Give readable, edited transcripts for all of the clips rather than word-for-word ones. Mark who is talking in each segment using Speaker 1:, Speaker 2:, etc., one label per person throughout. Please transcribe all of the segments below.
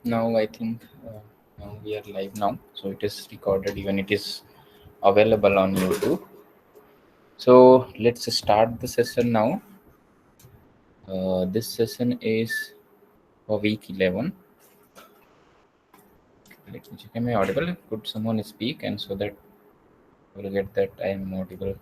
Speaker 1: Now I think now we are live now, so it is recorded. Even it is available on YouTube. So let's start the session now. This session is for week 11. Let me check. Am I audible? Could someone speak and so that we'll get that I am audible.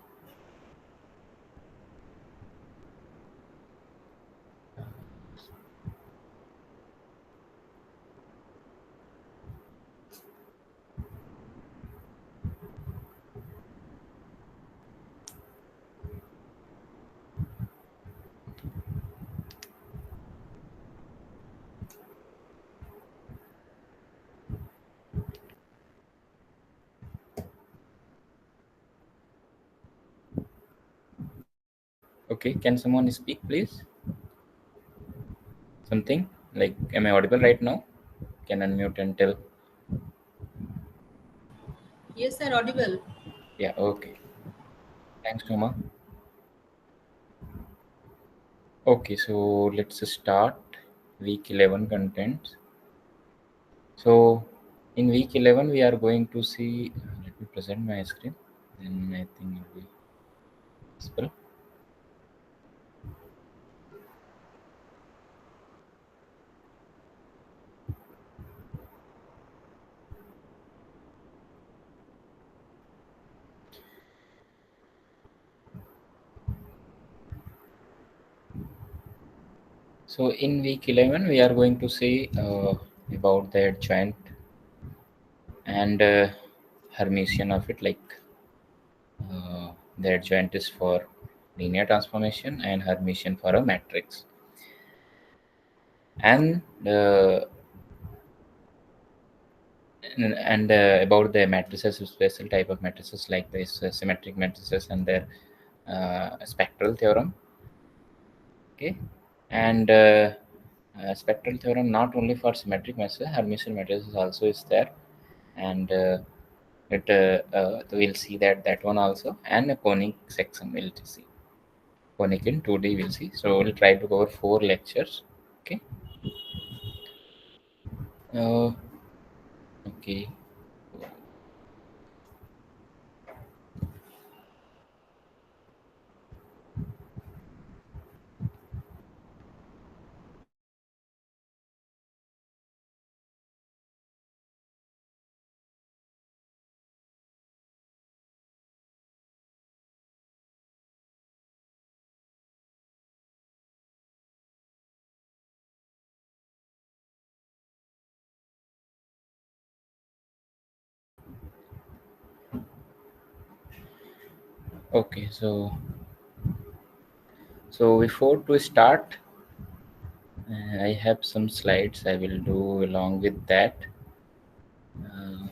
Speaker 1: Okay, can someone speak, please? Something like, am I audible right now? Can unmute and tell.
Speaker 2: Yes, sir, audible.
Speaker 1: Yeah, okay. Thanks, Noma. Okay, so let's start week 11 content. So in week 11, we are going to see, let me present my screen, then I think it will be possible. So in week 11, we are going to see about the adjoint and Hermitian of it, like the adjoint is for linear transformation and Hermitian for a matrix. And about the matrices, special type of matrices like this symmetric matrices and their spectral theorem. Okay, and spectral theorem not only for symmetric matrices, Hermitian matrices also is there, and it we'll see that one also, and a conic section we'll see. Conic in 2D we'll see. So we'll try to cover 4 lectures. Okay. Uh, okay. Okay. So before to start, I have some slides I will do along with that. Uh,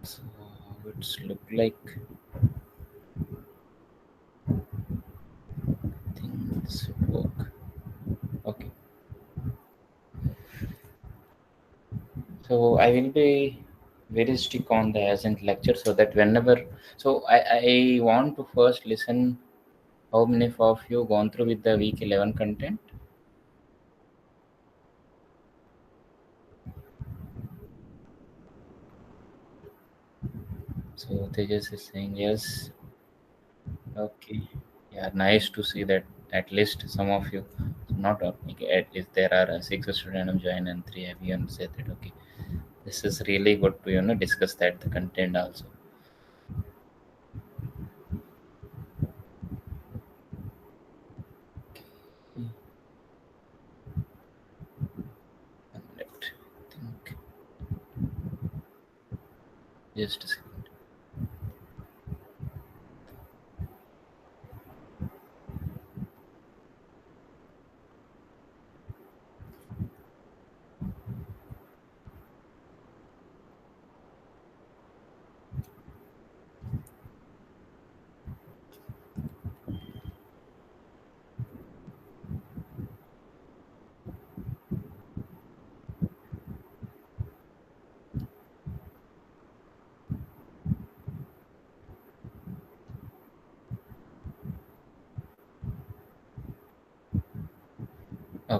Speaker 1: so it's look like things should work. Okay. So I will be very strict on the ascent lecture so that whenever I want to first listen how many of you gone through with the week 11 content. So Tejas is saying yes. Okay. Yeah, nice to see that at least some of you, not all, okay, at least there are 6 students who join and 3 have you said that okay. This is really good to discuss that the content also. Let think just a second.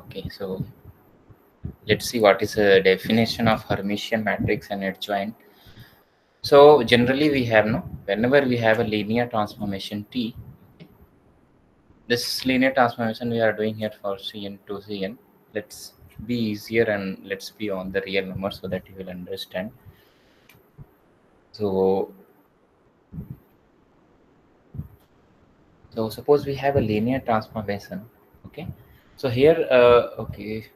Speaker 1: Okay, so let's see what is a definition of Hermitian matrix and adjoint. So generally we have no, whenever we have a linear transformation T, this linear transformation we are doing here for Cn to Cn. Let's be easier and let's be on the real number so that you will understand. So suppose we have a linear transformation. Okay. So here, okay.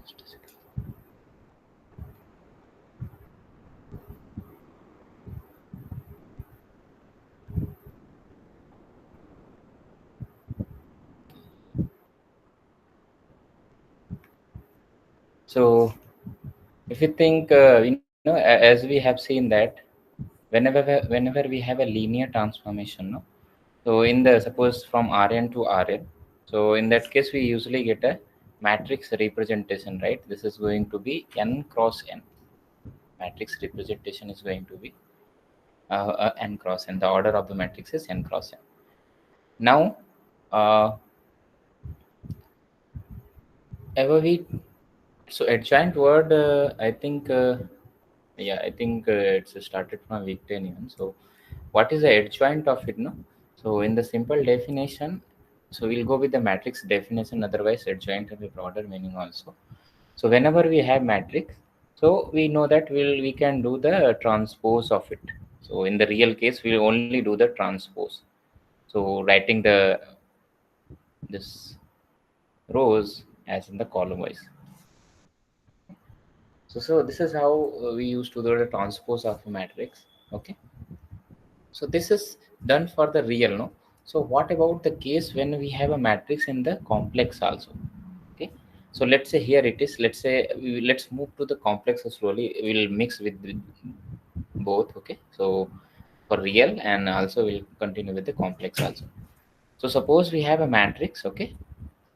Speaker 1: Just a second. So if you think, as we have seen that whenever we have a linear transformation, no. So in the suppose from Rn to Rn, so in that case we usually get a matrix representation, right? This is going to be n cross n. Matrix representation is going to be n cross n. The order of the matrix is n cross n. Now, uh, ever we so adjoint word, I think, yeah, I think it's started from week 10 even. So what is the adjoint of it, no? So in the simple definition, so we'll go with the matrix definition, otherwise adjoint have a broader meaning also. So whenever we have matrix, so we know that we can do the transpose of it. So in the real case we'll only do the transpose. So writing the this rows as in the column wise. So this is how we used to do the transpose of a matrix. Okay. So this is done for the real, no? So what about the case when we have a matrix in the complex also? Okay. So let's say here it is. Let's say let's move to the complex slowly. We'll mix with both. Okay. So for real and also we'll continue with the complex also. So suppose we have a matrix. Okay.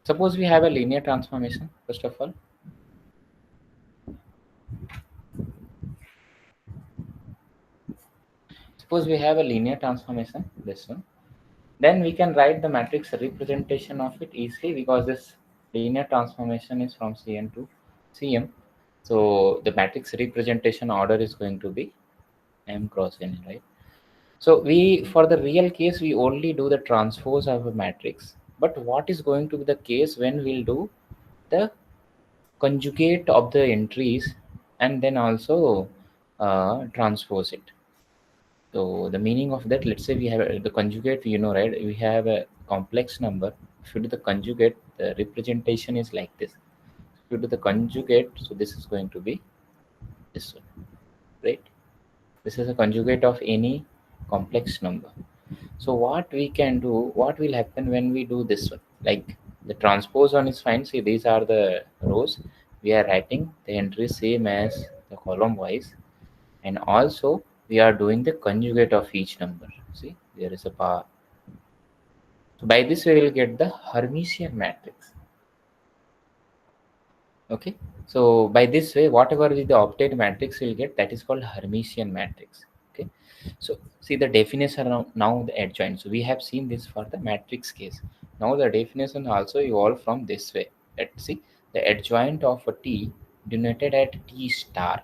Speaker 1: Suppose we have a linear transformation. First of all, suppose we have a linear transformation. This one. Then we can write the matrix representation of it easily because this linear transformation is from Cn to Cm. So the matrix representation order is going to be m cross n, right? So we, for the real case, we only do the transpose of a matrix. But what is going to be the case when we'll do the conjugate of the entries and then also transpose it? So the meaning of that, let's say we have the conjugate, right? We have a complex number. If you do the conjugate, the representation is like this. If you do the conjugate, so this is going to be this one, right? This is a conjugate of any complex number. So what we can do, what will happen when we do this one? Like the transpose one is fine. See, these are the rows. We are writing the entries same as the column wise, and also we are doing the conjugate of each number. See, there is a power. So by this we will get the Hermitian matrix. Okay. So by this way, whatever is the obtained matrix we'll get, that is called Hermitian matrix. Okay. So see the definition now the adjoint. So we have seen this for the matrix case. Now the definition also evolved from this way. Let's see the adjoint of a T denoted at T star.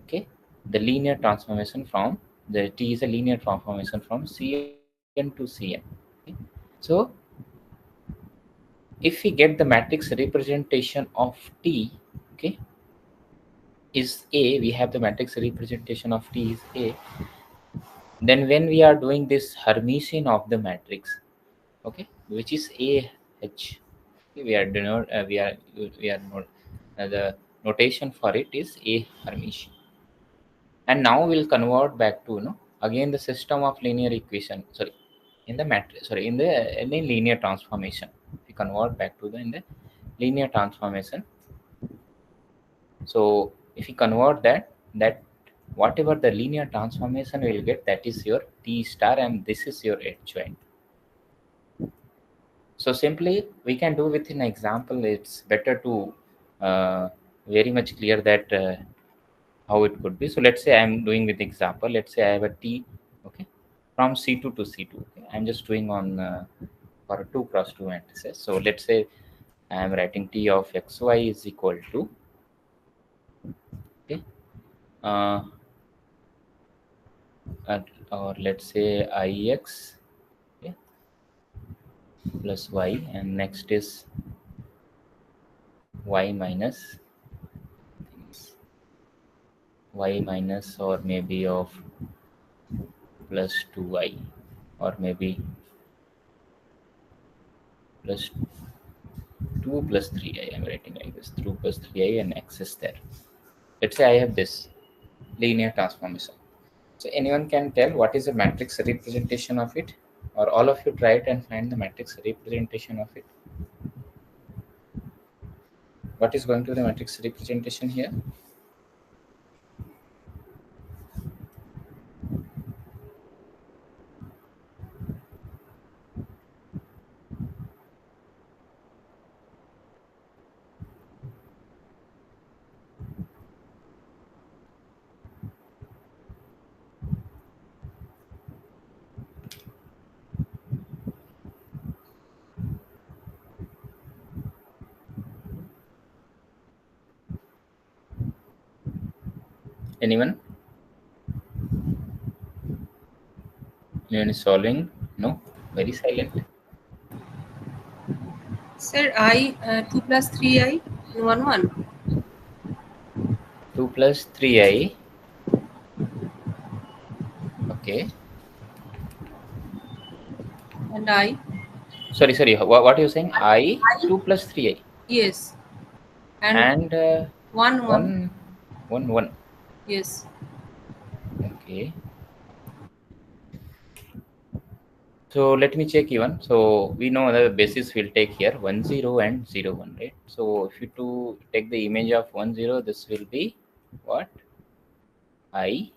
Speaker 1: Okay, the linear transformation from the T is a linear transformation from Cn to Cn. Okay? So if we get the matrix representation of T, okay, is A, we have the matrix representation of T is A, then when we are doing this Hermitian of the matrix, okay, which is AH, we are not, the notation for it is A Hermitian. And now we'll convert back to again the system of linear equation, sorry, in the matrix, sorry, in the linear transformation. We convert back to the in the linear transformation. So if you convert that whatever the linear transformation will get, that is your T star and this is your adjoint. So simply we can do with an example. It's better to very much clear that how it could be. So let's say I'm doing with example. Let's say I have a T, okay, from C2 to C2. Okay? I'm just doing on for a 2 cross 2 matrices. So let's say I am writing T of xy is equal to, okay, uh, or let's say Ix, okay, plus y, and next is y minus y minus, or maybe of plus 2y, or maybe plus 2 plus 3i. I'm writing like this: 2 plus 3i and x is there. Let's say I have this linear transformation. So anyone can tell what is the matrix representation of it, or all of you try it and find the matrix representation of it. What is going to be the matrix representation here? Anyone? Anyone is solving? No? Very silent.
Speaker 2: Sir, I 2 plus 3I in 1 1.
Speaker 1: 2 plus 3i. Okay.
Speaker 2: And I.
Speaker 1: Sorry. What are you saying? I
Speaker 2: I
Speaker 1: 2 plus 3i.
Speaker 2: yes. And
Speaker 1: And
Speaker 2: 1 1.
Speaker 1: 1.
Speaker 2: Yes.
Speaker 1: Okay. So let me check even. So we know the basis will take here 1 0 and 0 1, right? So if you to take the image of 1 0, this will be what? I,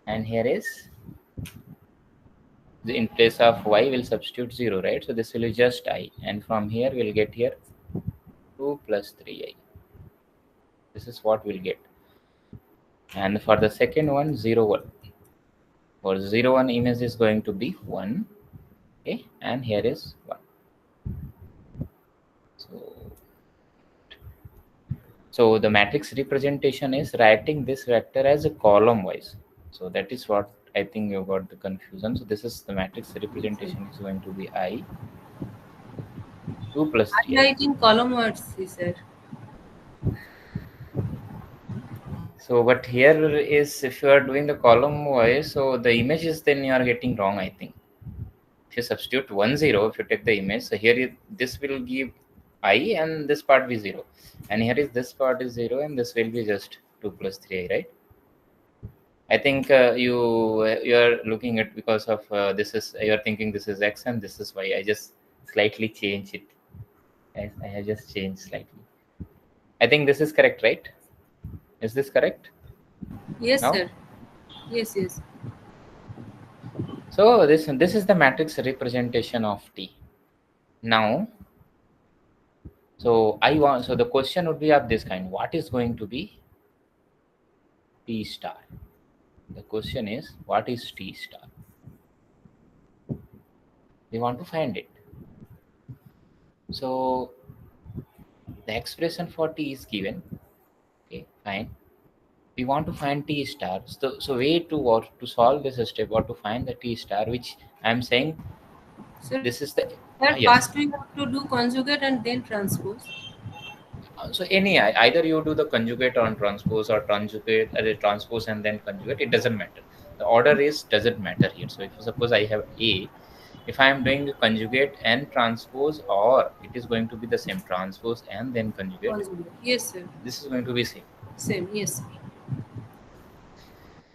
Speaker 1: and here is in place of y will substitute 0, right? So this will be just I, and from here we'll get here 2 plus 3i. This is what we'll get. And for the second one, 0 1. For 0 1 image is going to be 1, okay, and here is 1. So the matrix representation is writing this vector as a column wise. So that is what I think you got the confusion. So this is the matrix representation is going to be I 2 plus
Speaker 2: I
Speaker 1: 3i.
Speaker 2: write in column words, he said.
Speaker 1: So but here is, if you are doing the column wise, so the images then you are getting wrong, I think. If you substitute 1 0, if you take the image, so here this will give I and this part be 0. And here is this part is 0 and this will be just 2 plus 3i, right? I think you are looking at because of this is, you are thinking this is x and this is y. I just slightly change it. I have just changed slightly. I think this is correct, right? Is this correct
Speaker 2: Yes,
Speaker 1: now?
Speaker 2: sir. Yes, yes.
Speaker 1: So this is the matrix representation of T. Now, so the question would be of this kind: what is going to be T star? The question is, what is T star? We want to find it. So the expression for T is given. Okay, fine. We want to find T star. So way to, or to solve this step, or to find the T star, which I'm saying
Speaker 2: Sir,
Speaker 1: this is the yes.
Speaker 2: first we have to do conjugate and then transpose.
Speaker 1: So either you do the conjugate on transpose, or transpose and then conjugate. It doesn't matter. The order is doesn't matter here. So if suppose I have A, if I am doing the conjugate and transpose, or it is going to be the same transpose and then conjugate,
Speaker 2: Conjugate. Yes, sir.
Speaker 1: this is going to be same.
Speaker 2: Same. Yes, sir.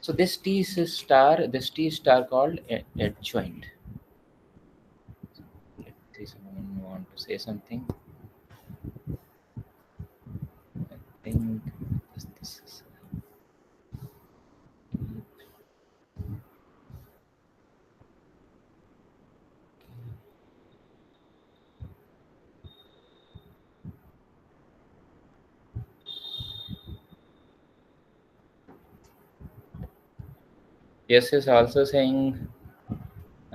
Speaker 1: So this T star called adjoint. Let's see, someone want to say something. I think this is. Yes, is also saying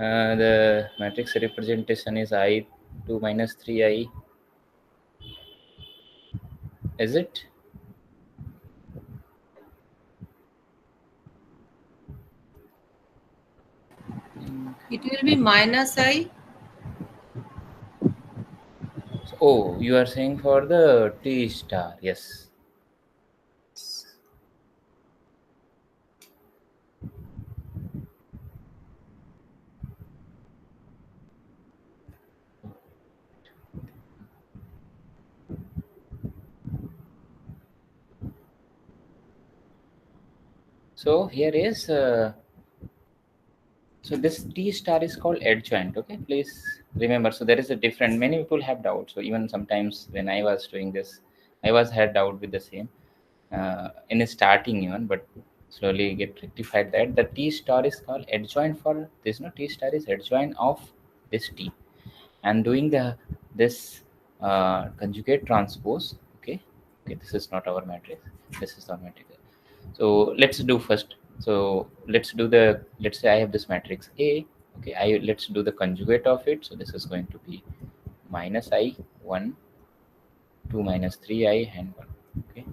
Speaker 1: The matrix representation is I2 minus 3I. Is it?
Speaker 2: It will be minus I.
Speaker 1: Oh, you are saying for the T star. Yes. So here is so this T star is called adjoint. Okay, please remember. So there is a different. Many people have doubt. So even sometimes when I was doing this, I was had doubt with the same in the starting even, but slowly get rectified that the T star is called adjoint for this. No, T star is adjoint of this T, and doing the this conjugate transpose. Okay, okay. This is not our matrix. This is our matrix. So let's do first. So let's do the, let's say I have this matrix A. Okay, I let's do the conjugate of it. So this is going to be minus I 1, 2 minus 3I and 1. Okay.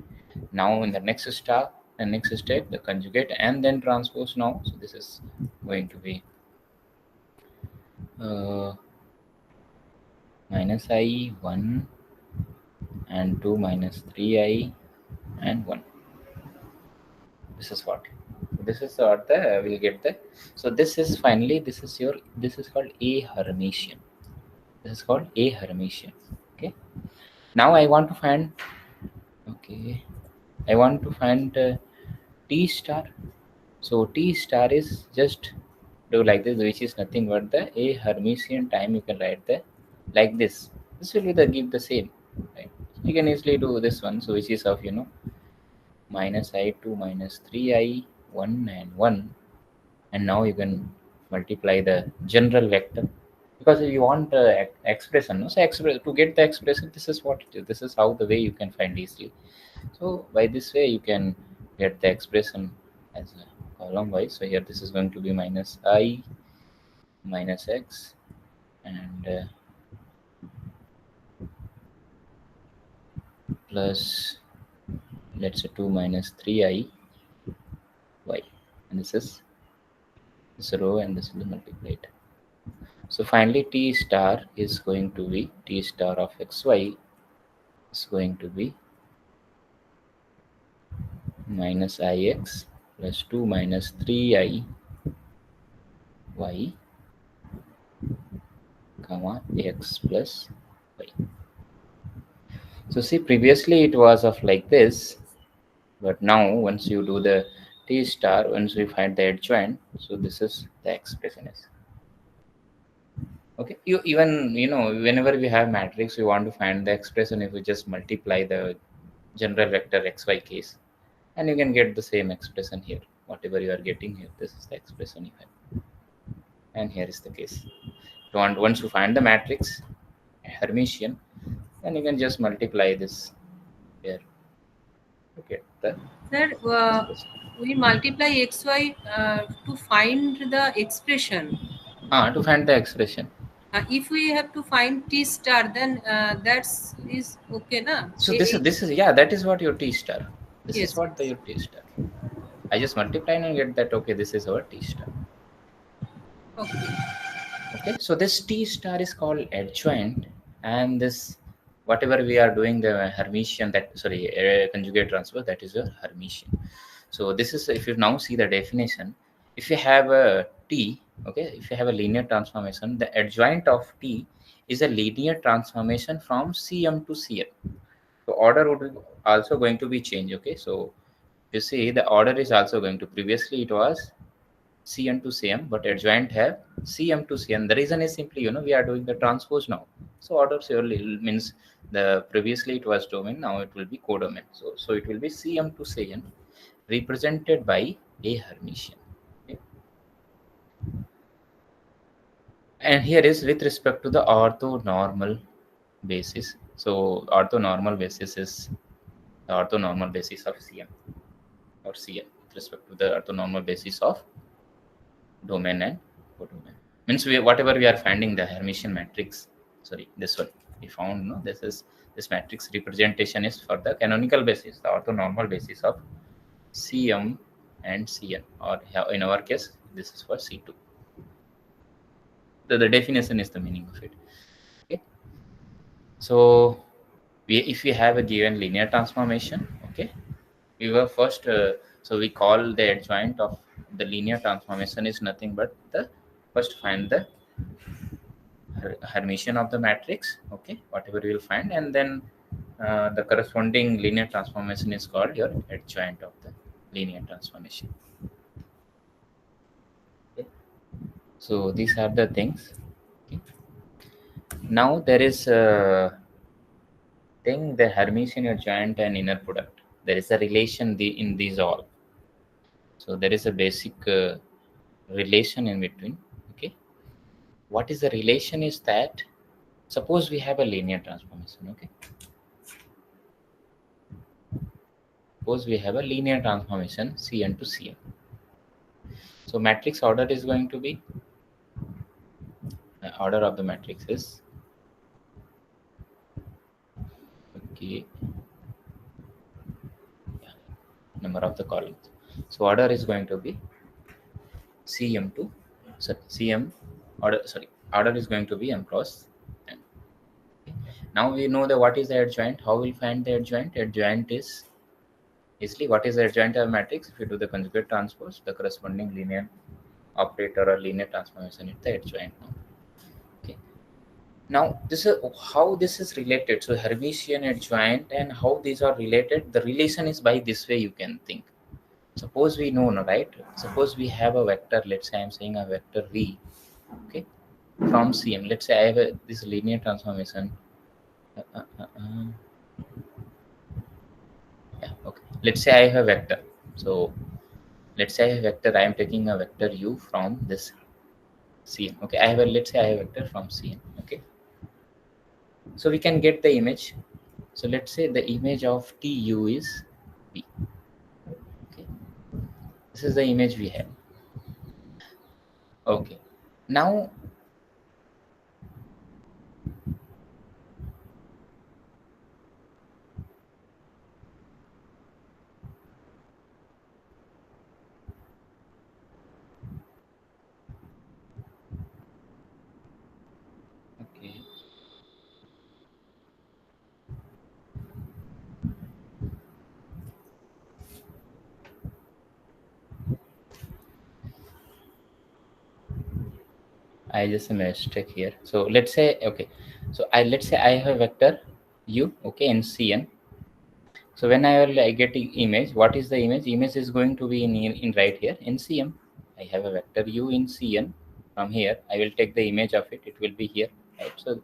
Speaker 1: Now in the next step, the conjugate and then transpose now. So this is going to be uh, minus I 1 and 2 minus 3I and 1. This is what, this is what the we'll get the, so this is finally, this is your, this is called a Hermitian. This is called a Hermitian. Okay, now I want to find, okay, I want to find T star. So T star is just do like this, which is nothing but the a Hermitian time. You can write the like this will be the give the same, right? You can easily do this one, so which is of, you know, minus I2 minus 3I 1 and 1. And now you can multiply the general vector, because you want expression, no? So express, to get the expression, this is what it is. This is how the way you can find easily. So by this way you can get the expression as a column wise. So here this is going to be minus I minus x and plus, let's say 2 minus 3I y, and this row and this will be multiplied. So finally T star is going to be T star of xy is going to be minus ix plus 2 minus 3I y comma x plus y. So see, previously it was of like this, but now once you do the T star, once we find the adjoint, so this is the expression is. Okay, you even, you know, whenever we have matrix, we want to find the expression, if we just multiply the general vector xy case, and you can get the same expression here. Whatever you are getting here, this is the expression you have, and here is the case. You want, once you find the matrix Hermitian, then you can just multiply this here to get the
Speaker 2: Sir,
Speaker 1: expression.
Speaker 2: we multiply xy to find the expression.
Speaker 1: To find the expression.
Speaker 2: If we have to find T star, then that's is okay, na?
Speaker 1: So this is yeah, that is what your T star. This is
Speaker 2: Yes,
Speaker 1: what the
Speaker 2: yes.
Speaker 1: your T star. I just multiply and get that. Okay, this is our T star.
Speaker 2: Okay.
Speaker 1: Okay, so this T star is called adjoint, and this whatever we are doing the Hermitian, that sorry, conjugate transfer, that is a Hermitian. So this is, if you now see the definition, if you have a T, okay, if you have a linear transformation, the adjoint of T is a linear transformation from Cm to Cn. So order would be also going to be changed. Okay, so you see the order is also going to, previously it was Cn to Cm, but adjoint have Cm to Cn. The reason is simply, you know, we are doing the transpose now. So order surely means the previously it was domain, now it will be codomain. So it will be Cm to Cn represented by a Hermitian. Okay. And here is with respect to the orthonormal basis. So orthonormal basis is the orthonormal basis of Cm or Cn with respect to the orthonormal basis of domain and codomain. means whatever we are finding the Hermitian matrix, sorry, this one we found, no, this matrix representation is for the canonical basis, the orthonormal basis of Cm and Cn, or in our case this is for C2. The definition is the meaning of it. Okay, so if we have a given linear transformation, okay, we were first so we call the adjoint of the linear transformation is nothing but the first find the Hermitian of the matrix, okay, whatever you will find, and then the corresponding linear transformation is called your adjoint of the linear transformation. Okay. So these are the things. Okay. Now there is a thing, the Hermitian adjoint and inner product. There is a relation in these all. So there is a basic relation in between. Okay. What is the relation is that suppose we have a linear transformation. Okay. Suppose we have a linear transformation Cn to Cn. So matrix order is going to be order of the matrix is okay, yeah, number of the columns. So order is going to be Cm to Cm order is going to be m cross n. Now we know that what is the adjoint. How we'll find the adjoint? Adjoint is easily what is the adjoint of matrix. If you do the conjugate transpose, the corresponding linear operator or linear transformation is the adjoint now. Okay. Now this is how this is related. So Hermitian adjoint and how these are related. The relation is by this way you can think. Suppose we know, no, right? Suppose we have a vector. Let's say I'm saying a vector v, okay, from Cm. Let's say I have this linear transformation. Yeah, okay. Let's say I have a vector. So let's say I have a vector. I am taking a vector u from this Cn. Okay, I have a let's say I have a vector from Cn. Okay, so we can get the image. So let's say the image of Tu is V. Okay, this is the image we have. Okay, now okay. I just a mistake here. So let's say okay. So let's say I have a vector u, okay, in Cn. So when I get the image, what is the image? Image is going to be in right here in Cm. I have a vector u in Cn. From here, I will take the image of it. It will be here, right? So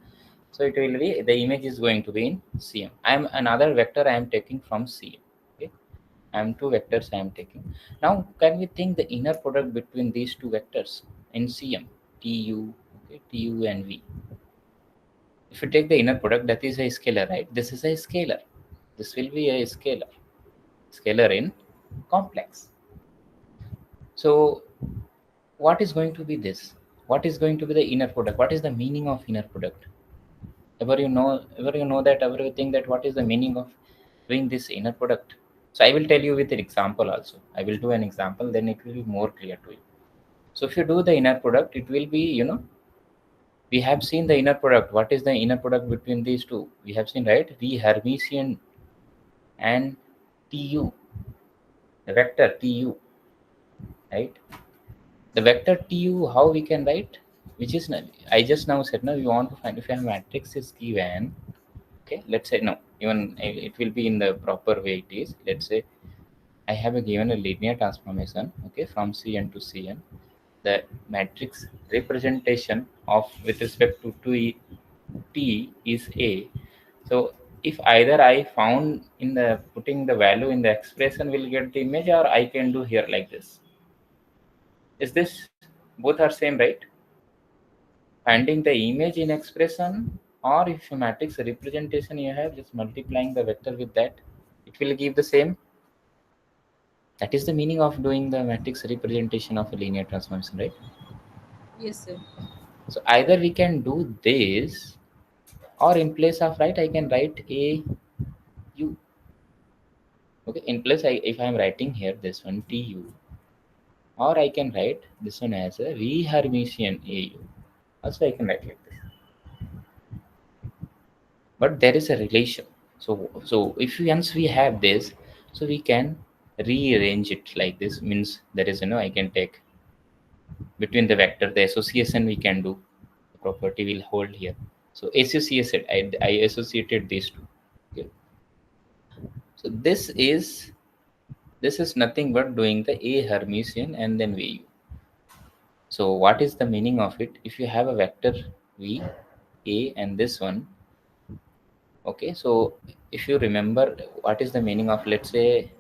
Speaker 1: it will be the image is going to be in Cm. I am another vector I am taking from Cm. Okay, I am two vectors I am taking. Now, can we think the inner product between these two vectors in Cm, Tu, okay, Tu and V? If you take the inner product, that is a scalar, right? This is a scalar. This will be a scalar. Scalar in complex. So what is going to be this? What is going to be the inner product? What is the meaning of inner product? Ever you know that, ever you think that what is the meaning of doing this inner product? So I will tell you with an example also. I will do an example, then it will be more clear to you. So if you do the inner product, it will be, we have seen the inner product. What is the inner product between these two? We have seen, right? V Hermitian and Tu, the vector Tu, right? The vector Tu, how we can write? Which is, I just now said, no, we want to find if a matrix is given, okay, let's say, no, even it will be in the proper way it is. Let's say I have a given a linear transformation, okay, from Cn to Cn. The matrix representation of with respect to T is A. So if either I found in the putting the value in the expression will get the image, or I can do here like this. Is this both are same, right? Finding the image in expression, or if a matrix representation you have, just multiplying the vector with that, it will give the same. That is the meaning of doing the matrix representation of a linear transformation, right?
Speaker 2: Yes, sir.
Speaker 1: So either we can do this, or in place of right, I can write a u. Okay, in place, if I am writing here this one tu, or I can write this one as a v Hermitian au. Also, I can write like this. But there is a relation. So if once we have this, so we can rearrange it like this. Means there is, I can take between the vector, the association we can do. The property will hold here. So associated, I associated these two. Okay. So this is nothing but doing the A Hermitian and then VU. So what is the meaning of it? If you have a vector V, A and this one, okay, so if you remember what is the meaning of, let's say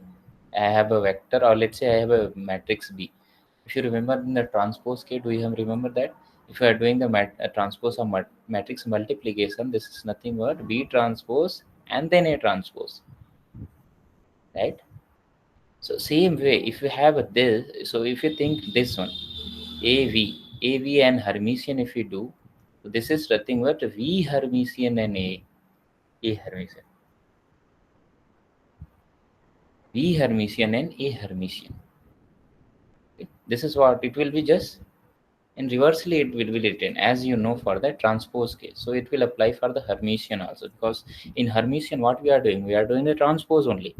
Speaker 1: I have a vector, or let's say I have a matrix B. If you remember in the transpose case, do you have remember that? If you are doing the transpose or matrix multiplication, this is nothing but B transpose and then A transpose, right? So same way, if you have this, so if you think this one, AV and Hermitian, if you do, so this is nothing but V Hermitian and A Hermitian. V Hermitian and A Hermitian. Okay. This is what it will be just, and reversely it will be written, as you know, for the transpose case. So it will apply for the Hermitian also, because in Hermitian what we are doing? We are doing the transpose only.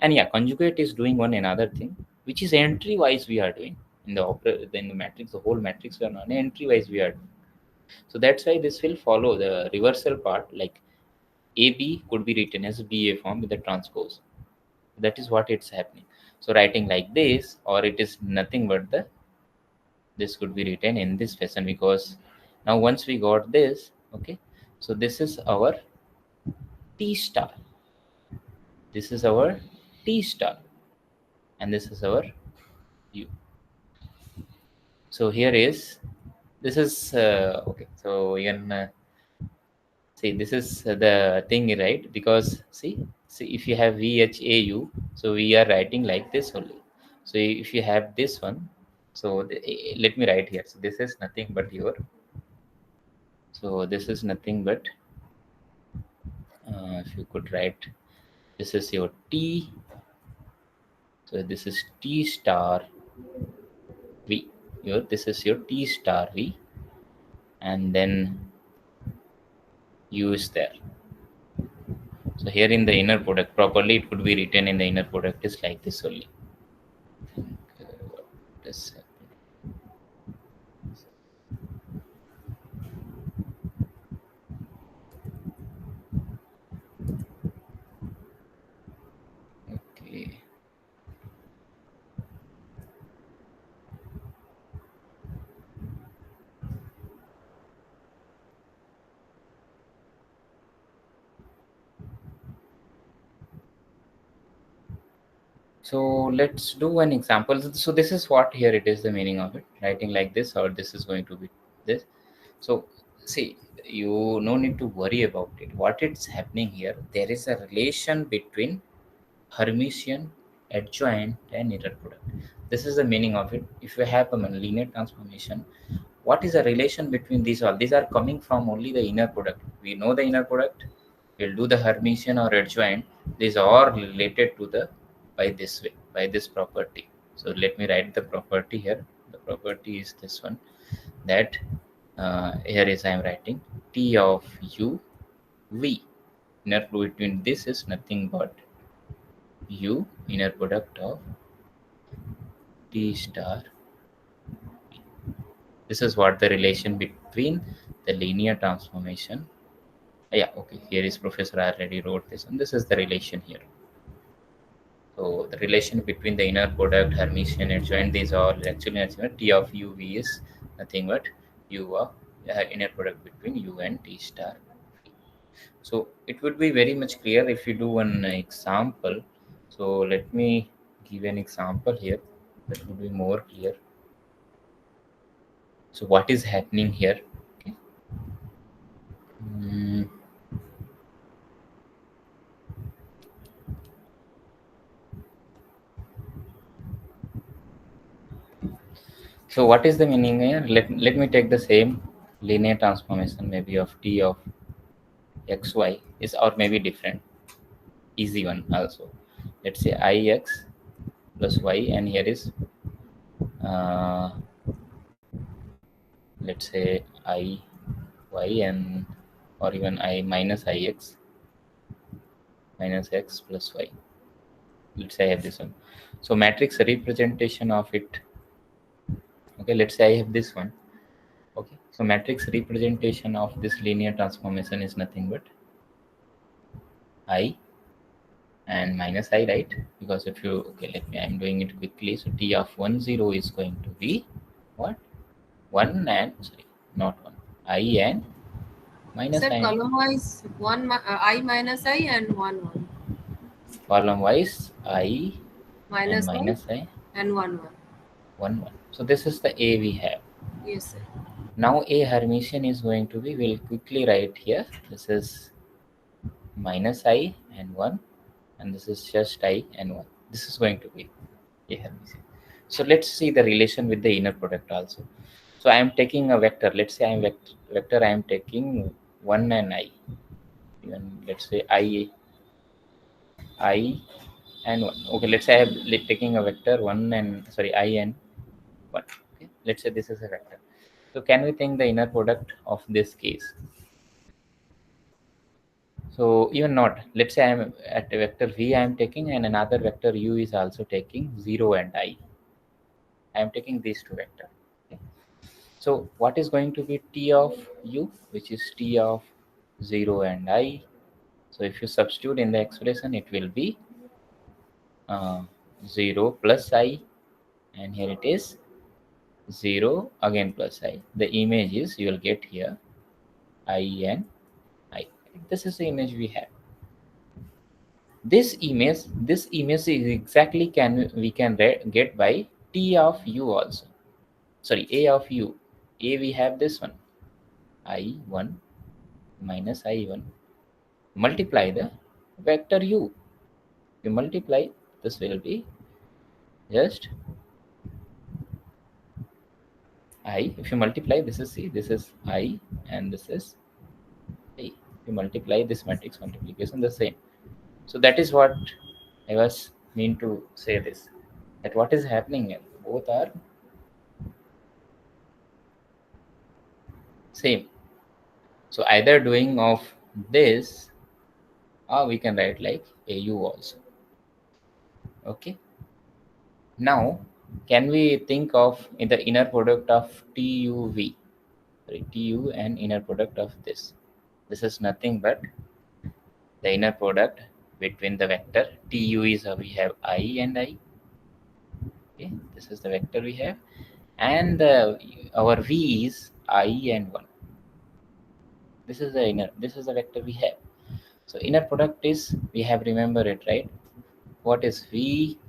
Speaker 1: And yeah, conjugate is doing one another thing, which is entry wise we are doing. In the in the matrix, the whole matrix we are on entry wise we are doing. So that's why this will follow the reversal part, like AB could be written as BA form with the transpose. That is what it's happening. So writing like this, or it is nothing but the, this could be written in this fashion, because now once we got this, okay, so this is our T star. This is our T star, and this is our U. So here is, this is okay. So you can see this is the thing, right? Because see if you have VHAU, so we are writing like this only. So if you have this one, so let me write here. So this is nothing but your, so this is nothing but if you could write, this is your T. So this is T star V. Your, this is your T star V, and then U is there. So here in the inner product, properly it could be written in the inner product is like this only. This, okay. So let's do an example. So this is what here it is the meaning of it, writing like this, or this is going to be this. So see, you no need to worry about it. What it's happening here, there is a relation between Hermitian, adjoint, and inner product. This is the meaning of it. If you have a linear transformation, what is the relation between these all? These are coming from only the inner product. We know the inner product. We'll do the Hermitian or adjoint. These are related to the, by this way, by this property. So let me write the property here. The property is this one, that here is I am writing T of U V. Inner product between this is nothing but U, inner product of T star. This is what the relation between the linear transformation. Yeah, okay. Here is Professor already wrote this, and this is the relation here. So the relation between the inner product, Hermitian, and joint, these are actually nothing. T of U V is nothing but U of inner product between U and T star. So it would be very much clear if you do one example. So let me give an example here. That would be more clear. So what is happening here? Okay. Mm, so what is the meaning here? Let me take the same linear transformation maybe of t of xy is, or maybe different, easy one also. Let's say ix plus y, and here is uh, let's say I y, and or even I minus ix minus x plus y. Let's say I have this one. So matrix representation of it. Okay, let's say I have this one. Okay, so matrix representation of this linear transformation is nothing but I and minus I, right? Because if you, okay, let me, I'm doing it quickly. So t of 1 0 is going to be what? 1 and, sorry, not 1, I and minus
Speaker 2: Sir,
Speaker 1: I and 1.
Speaker 2: column wise I minus I and 1 1
Speaker 1: Column wise I and
Speaker 2: minus I
Speaker 1: minus I
Speaker 2: and 1 1.
Speaker 1: 1 1. So this is the A we have.
Speaker 2: Yes, sir.
Speaker 1: Now A Hermitian is going to be, we'll quickly write here. This is minus I and 1, and this is just I and 1. This is going to be A Hermitian. So let's see the relation with the inner product also. So I am taking a vector. Let's say I am vector. I am taking 1 and I. Even let's say I and 1. Okay, let's say I am taking a vector 1 and, sorry, I and 1. Okay, let's say this is a vector. So can we think the inner product of this case? So even not, let's say I am at a vector v I am taking, and another vector u is also taking 0 and I. I am taking these two vectors. Okay. So what is going to be t of u, which is t of 0 and I. So if you substitute in the expression, it will be uh, 0 plus I, and here it is 0 again plus I. The image is, you will get here I and I. This is the image we have. This image is exactly can we can get by t of u also. Sorry, a of u. A we have this one, I1 minus I1. Multiply the vector u. You multiply, this will be just I. If you multiply, this is C, this is I, and this is I. You multiply this matrix multiplication the same. So that is what I was mean to say this. That what is happening here, both are same. So either doing of this, or we can write like AU also. Okay. Now, can we think of in the inner product of TUV? Sorry, TU and inner product of this. This is nothing but the inner product between the vector. TU is we have I and I. Okay, this is the vector we have, and our V is I and 1. This is the inner. This is the vector we have. So inner product is, we have remember it, right? What is V?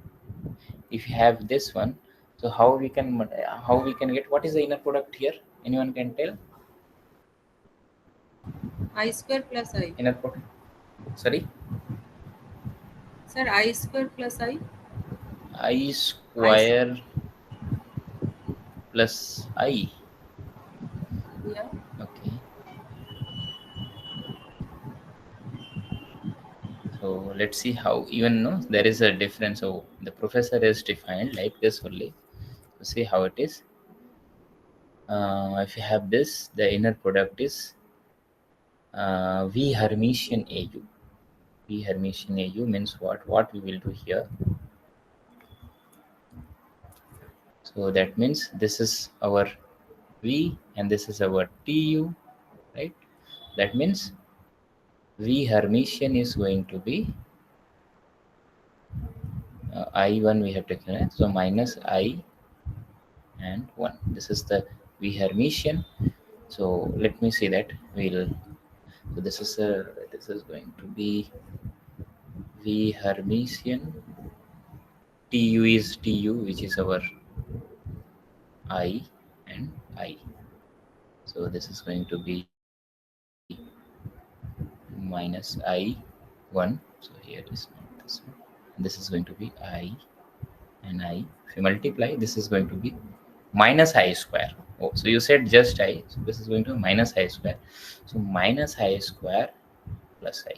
Speaker 1: If you have this one, so how we can get, what is the inner product here? Anyone can tell?
Speaker 2: I square plus I.
Speaker 1: Inner product. Sorry,
Speaker 2: Sir, I square plus I.
Speaker 1: I
Speaker 2: I.
Speaker 1: square plus I.
Speaker 2: Yeah.
Speaker 1: Okay. So let's see how, even no, there is a difference. So the professor is defined like this only. So see how it is. If you have this, the inner product is V Hermitian AU. V Hermitian AU means what? What we will do here. So that means this is our V and this is our TU, right? That means V Hermitian is going to be I1 we have taken it. So minus I and 1. This is the V Hermitian. So let me see that. So this is going to be V Hermitian. TU is TU, which is our I and I. So this is going to be minus I1. So here is not this one. This is going to be I and I. If you multiply, this is going to be minus I square. Oh, so you said just I. So this is going to be minus I square. So minus I square plus I.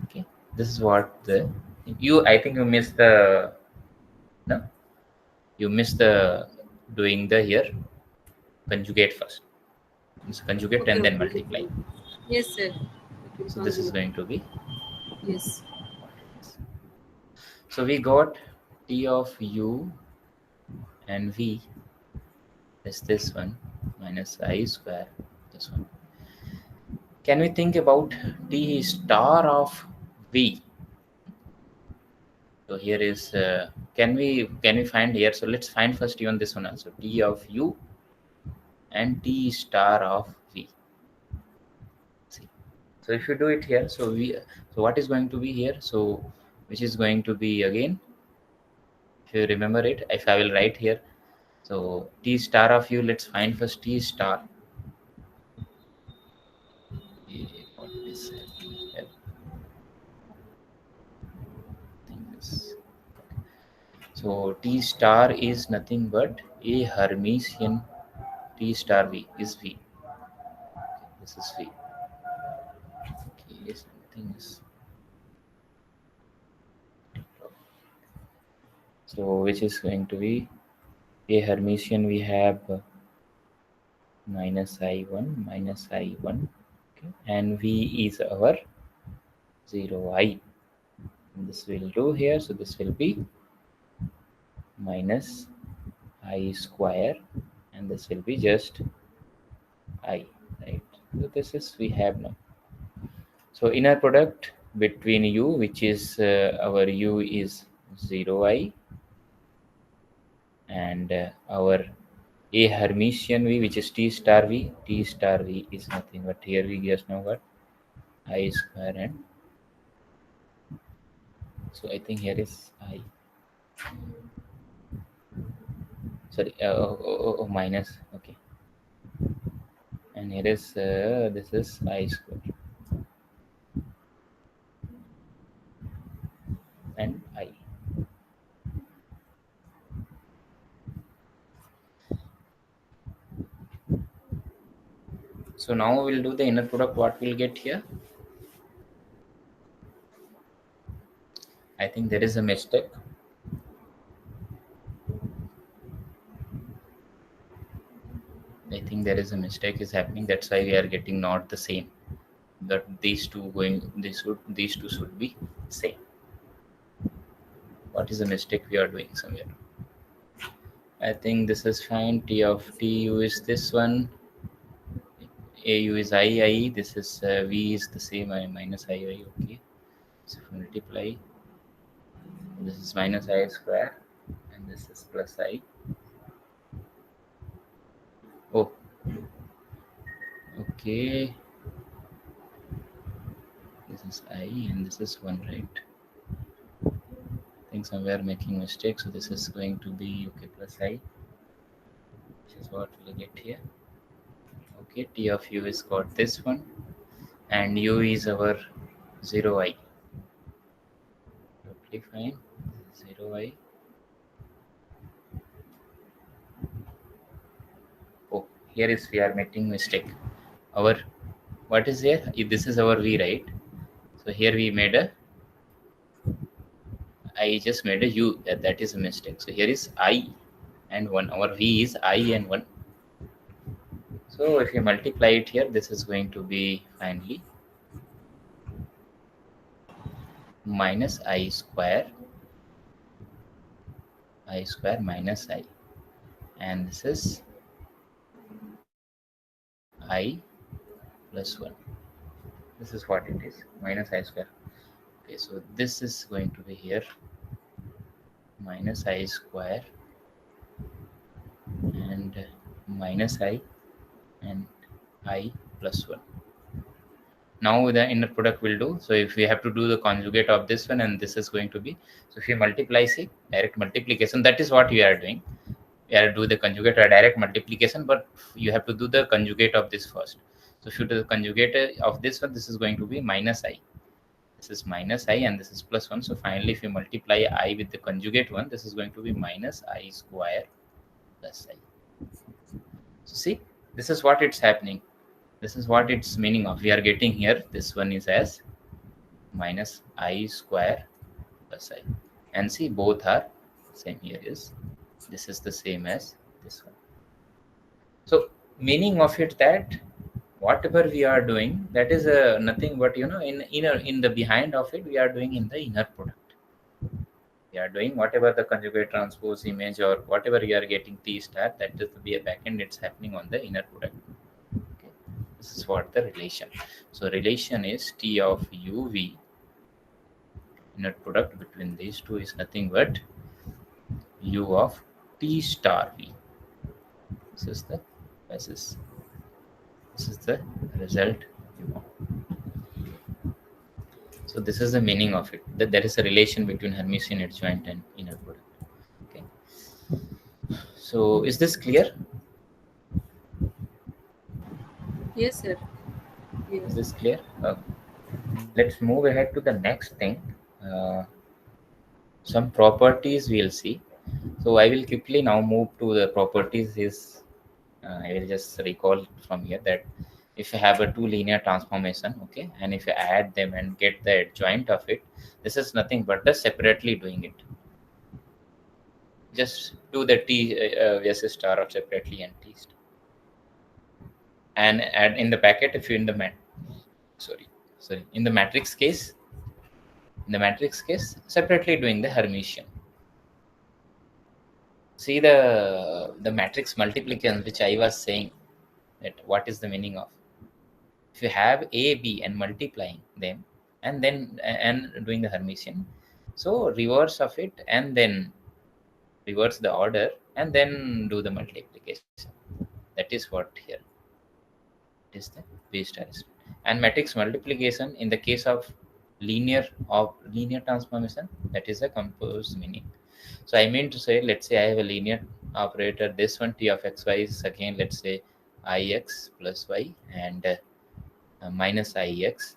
Speaker 1: Okay. This is what the you. I think you missed the no. You missed the doing the here conjugate first. It's conjugate
Speaker 2: Okay,
Speaker 1: and then
Speaker 2: okay.
Speaker 1: multiply.
Speaker 2: Yes, sir. Okay,
Speaker 1: So this is
Speaker 2: continue.
Speaker 1: going to be
Speaker 2: Yes.
Speaker 1: what it is. So we got T of U and V is this one minus I square this one. Can we think about T star of V? So here is can we find here? So let's find first even this one also T of U and T star of V. See. So if you do it here, so what is going to be here? So which is going to be again, if you remember it, if I will write here, so T star of U, let's find first T star. What is it? Thing is- So T star is nothing but a Hermitian T star V is V. This is V. Okay, something is so which is going to be a Hermitian we have minus I1, okay, and V is our 0I. This will do here, so this will be minus I square, and this will be just I, right? So this is we have now. So inner product between U, which is our U is 0I, and our a Hermitian V, which is T star V. T star V is nothing but here we just now got I square, and so I think here is I. Sorry, minus. Okay, and here is this is I square and I. So now we'll do the inner product. What we'll get here? I think there is a mistake. I think there is a mistake is happening. That's why we are getting not the same. But these two these two should be same. What is the mistake we are doing somewhere? I think this is fine. T of TU is this one. AU is II. This is V is the same. I minus II. Okay. So if we multiply, this is minus I square, and this is plus I. Oh, okay. This is I, and this is 1, right? I think somewhere making mistake. So this is going to be okay plus I, which is what we'll get here. Okay, T of U is got this one, and U is our 0I. Totally fine. 0I. Oh, here is we are making mistake. Our what is here? This is our V, right? So here we made a I just made a U. That is a mistake. So here is I and 1. Our V is I and 1. So if you multiply it here, this is going to be finally minus I square minus I, and this is I plus 1. This is what it is, minus I square. Okay, so this is going to be here minus I square and minus I and I plus 1. Now the inner product will do. So if we have to do the conjugate of this one, and this is going to be, so if you multiply, say direct multiplication, that is what we are doing. We are do the conjugate or direct multiplication, but you have to do the conjugate of this first. So if you do the conjugate of this one, this is going to be minus I. This is minus I, and this is plus 1. So finally, if you multiply I with the conjugate one, this is going to be minus I square plus I. So see, this is what it's happening. This is what it's meaning of. We are getting here, this one is as minus I square plus I. And see, both are same. Here is, this is the same as this one. So meaning of it that whatever we are doing, that is nothing but, in inner, in the behind of it, we are doing in the inner product. We are doing whatever the conjugate transpose image or whatever you are getting T star, that is to be a backend, it's happening on the inner product. Okay. This is what the relation. So relation is T of UV, inner product between these two is nothing but U of T star V. This is the basis. This is the result you want. So this is the meaning of it, that there is a relation between Hermitian adjoint and inner product. Okay. So is this clear?
Speaker 2: Yes, sir.
Speaker 1: Is
Speaker 2: Yes.
Speaker 1: this clear? Let's move ahead to the next thing. Some properties we'll see. So I will quickly now move to the properties. I will just recall from here that if you have a two linear transformation, okay, and if you add them and get the adjoint of it, this is nothing but the separately doing it. Just do the T S star of separately and T star, and add in the packet if you in the sorry in the matrix case. In the matrix case, separately doing the Hermitian. See the matrix multiplication which I was saying, that what is the meaning of, if you have A, B and multiplying them and then and doing the Hermitian, so reverse of it and then reverse the order and then do the multiplication. That is what here. It is the base star. And matrix multiplication in the case of linear transformation, that is a composed meaning. So I mean to say, let's say I have a linear operator. This one T of xy is again, let's say ix plus y and minus ix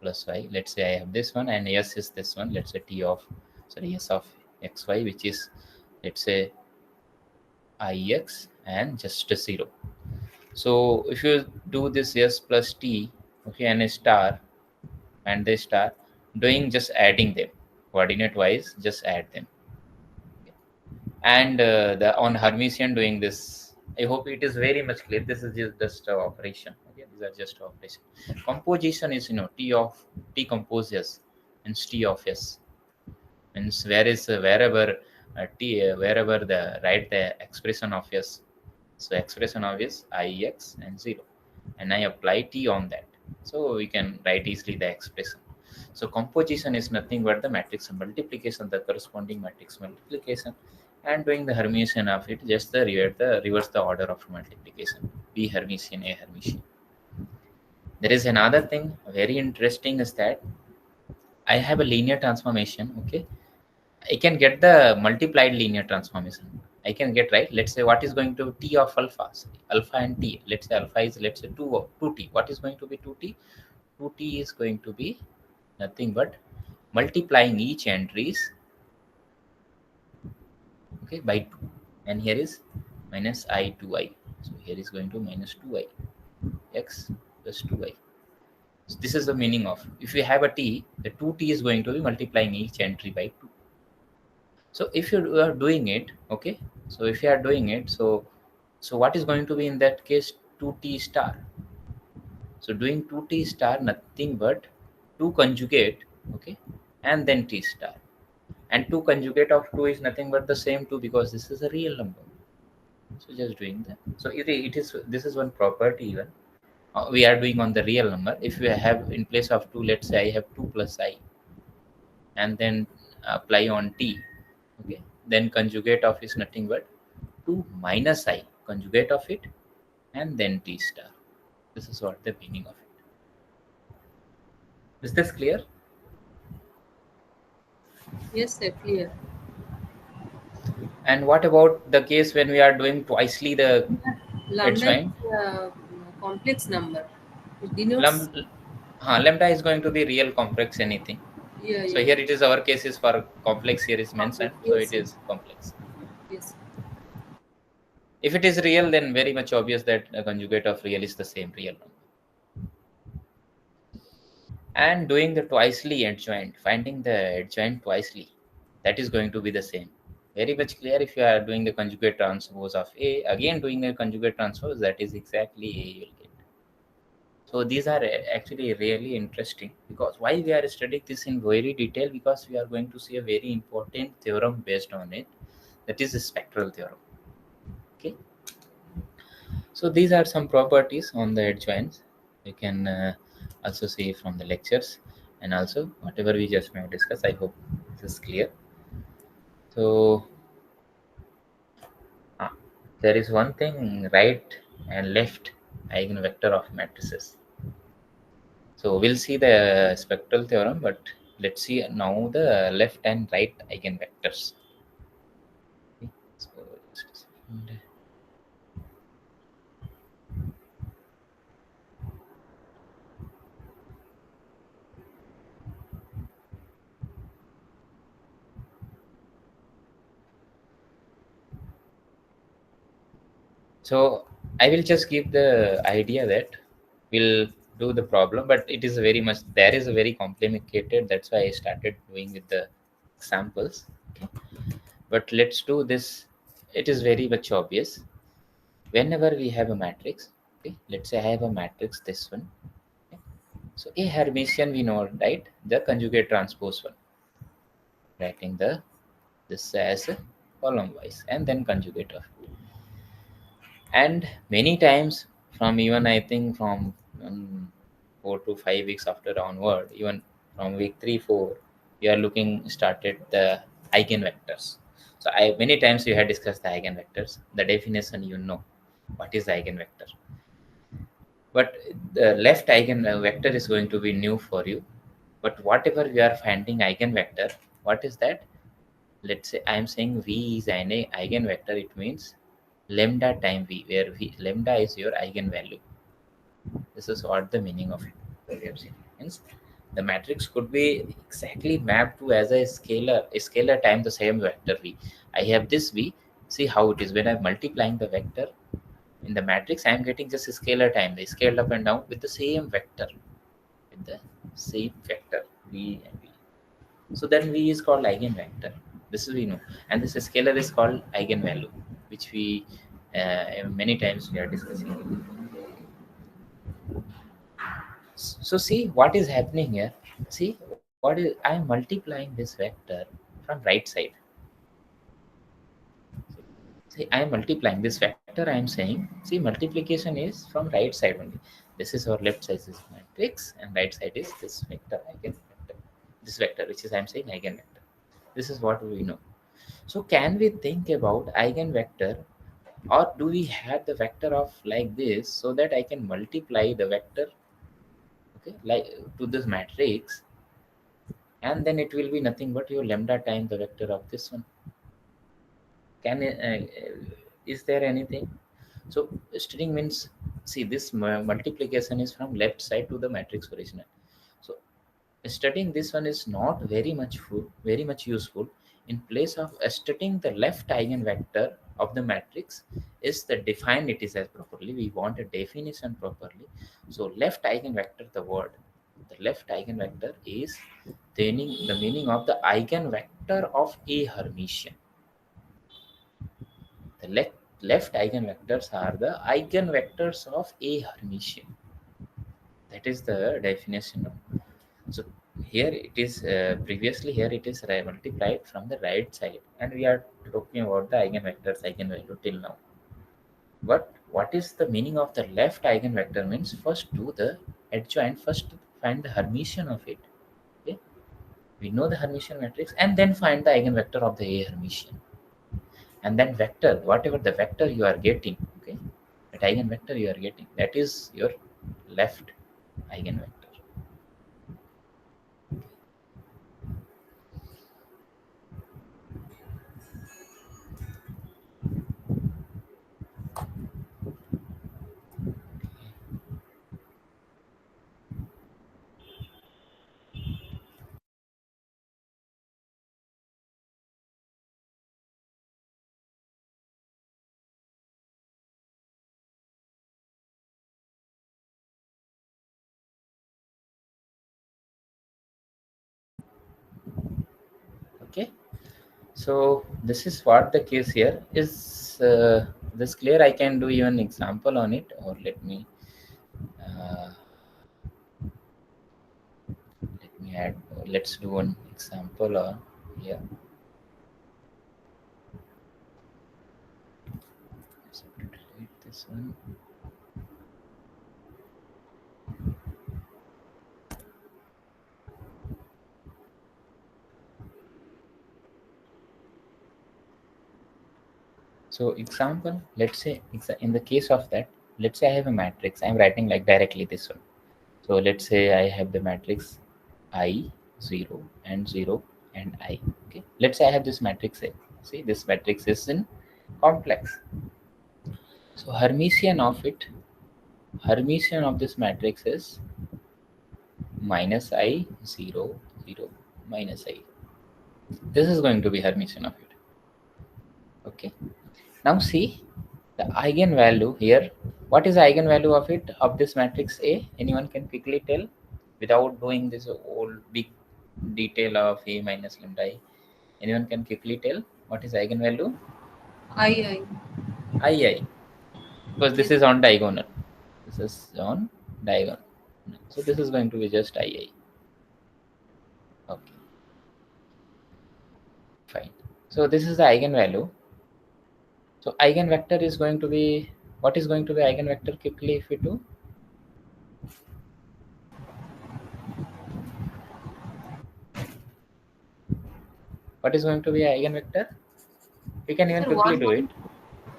Speaker 1: plus y. Let's say I have this one and s is this one. Let's say T of, sorry, s of xy, which is, let's say ix and just a 0. So if you do this s plus t, okay, and a star and the star, doing just adding them coordinate wise, just add them. And the on Hermitian doing this, I hope it is very much clear. This is just operation. Okay, these are just operation. Composition is, T of T composes and T of s, means where is wherever T wherever the write the expression of s. So expression of is ix and 0, and I apply T on that. So we can write easily the expression. So composition is nothing but the matrix multiplication, the corresponding matrix multiplication, and doing the Hermitian of it, just the reverse the order of multiplication. B Hermitian, A Hermitian. There is another thing very interesting is that I have a linear transformation. Okay, I can get the multiplied linear transformation. I can get, right. Let's say what is going to T of alpha, sorry, alpha and T. Let's say alpha is, let's say 2T. What is going to be 2T? 2T is going to be nothing but multiplying each entries, okay, by 2, and here is minus I 2I. So here is going to minus 2I x plus 2I. So this is the meaning of, if you have a T, the 2T is going to be multiplying each entry by 2. So if you are doing it, okay, so if you are doing it, so what is going to be in that case? 2T star. So doing 2T star, nothing but 2 conjugate, okay, and then T star. And 2 conjugate of 2 is nothing but the same 2, because this is a real number. So just doing that. So it is, this is one property even. We are doing on the real number. If we have in place of 2, let's say I have 2 plus I, and then apply on T, okay, then conjugate of is nothing but 2 minus I, conjugate of it, and then T star. This is what the meaning of it. Is this clear?
Speaker 2: Yes, sir. Clear.
Speaker 1: And what about the case when we are doing twicely the
Speaker 2: Lambda
Speaker 1: adjoint?
Speaker 2: is a complex number. It denotes.
Speaker 1: Lambda, lambda is going to be real complex anything.
Speaker 2: Yeah,
Speaker 1: So
Speaker 2: yeah.
Speaker 1: here it is, our case is for complex, here is mentioned,
Speaker 2: Complex.
Speaker 1: so
Speaker 2: Yes,
Speaker 1: it
Speaker 2: sir.
Speaker 1: is complex.
Speaker 2: Yes.
Speaker 1: If it is real, then very much obvious that a conjugate of real is the same real number. And doing the twicely adjoint, finding the adjoint twicely, that is going to be the same. Very much clear. If you are doing the conjugate transpose of A, again doing a conjugate transpose, that is exactly A you will get. So these are actually really interesting, because why we are studying this in very detail, because we are going to see a very important theorem based on it, that is the spectral theorem. Okay, so these are some properties on the adjoints. You can also see from the lectures, and also whatever we just may discuss. I hope this is clear. So ah, there is one thing, right and left eigenvector of matrices. So we'll see the spectral theorem, but let's see now the left and right eigenvectors. Okay, so just a second. So I will just give the idea that we'll do the problem, but it is very much, there is a very complicated. That's why I started doing with the examples. Okay. But let's do this. It is very much obvious. Whenever we have a matrix, okay, let's say I have a matrix, this one. Okay. So a Hermitian we know, right? The conjugate transpose one, writing the this as a column wise and then conjugate of it. And many times, from even I think from 4 to 5 weeks after onward, even from week 3 4, you are looking started the eigenvectors. So I many times you had discussed the eigenvectors, the definition, what is the eigenvector. But the left eigenvector is going to be new for you. But whatever we are finding eigenvector, what is that? Let's say I am saying V is an eigenvector. It means lambda time V, where V, lambda is your eigenvalue. This is what the meaning of it. That we have seen. Hence, the matrix could be exactly mapped to as a scalar time the same vector V. I have this V. See how it is when I'm multiplying the vector in the matrix. I am getting just a scalar time. They scaled up and down with the same vector, with the same vector V and V. So then V is called eigenvector. This is we know, and this scalar is called eigenvalue, which we many times we are discussing. So see what is happening here. See what is, I am multiplying this vector from right side. See, I am multiplying this vector. I am saying, see, multiplication is from right side only. This is our left side is matrix, and right side is this vector eigenvector. This vector, which is I am saying eigenvector. This is what we know. So can we think about eigenvector, or do we have the vector of like this, so that I can multiply the vector, okay, like to this matrix, and then it will be nothing but your lambda time the vector of this one. Can is there anything? So string means, see, this multiplication is from left side to the matrix original. So studying this one is not very much useful. In place of studying the left eigenvector of the matrix, is the define it is as properly. We want a definition properly. So left eigenvector, the word, the left eigenvector is the meaning of the eigenvector of a Hermitian. The left eigenvectors are the eigenvectors of a Hermitian. That is the definition of. So here it is previously here it is multiplied from the right side, and we are talking about the eigenvectors eigenvalue till now. But what is the meaning of the left eigenvector means, first do the adjoint, first find the Hermitian of it. Okay, we know the Hermitian matrix, and then find the eigenvector of the A Hermitian, and then vector, whatever the vector you are getting, okay, that eigenvector you are getting, that is your left eigenvector. Okay, so this is what the case here is. This clear? I can do even example on it, or let me add. Let's do one example here. So delete this one. So example, let's say in the case of that, let's say I have a matrix. I'm writing like directly this one. So let's say I have the matrix I, 0 and 0 and I. Okay. Let's say I have this matrix A. See, this matrix is in complex. So Hermitian of this matrix is minus I, 0, 0, minus I. This is going to be Hermitian of it. Okay. Now see the eigenvalue here. What is the eigenvalue of it of this matrix A? Anyone can quickly tell without doing this whole big detail of A minus lambda I. Anyone can quickly tell what is eigenvalue?
Speaker 2: I.
Speaker 1: II, because this
Speaker 2: Yes.
Speaker 1: is on diagonal. This is on diagonal. So this is going to be just II. Okay, fine. So this is the eigenvalue. So eigenvector is going to be, what is going to be eigenvector quickly if we do? What is going to be eigenvector? We can even
Speaker 2: Sir,
Speaker 1: quickly do it.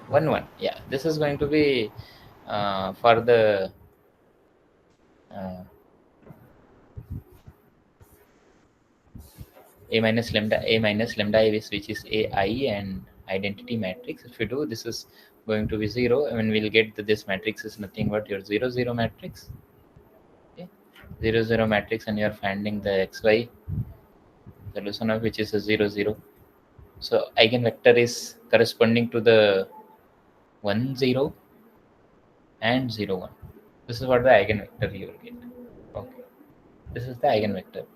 Speaker 2: 1 1.
Speaker 1: 1 1. Yeah, this is going to be for the uh, a minus lambda I, which is AI and identity matrix. If we do, this is going to be 0, and we'll get that this matrix is nothing but your 0 0 matrix. Okay, 0 0 matrix, and you're finding the xy solution of which is a 0 0. So eigenvector is corresponding to the 1 0 and 0 1. This is what the eigenvector you will get. Okay, this is the eigenvector.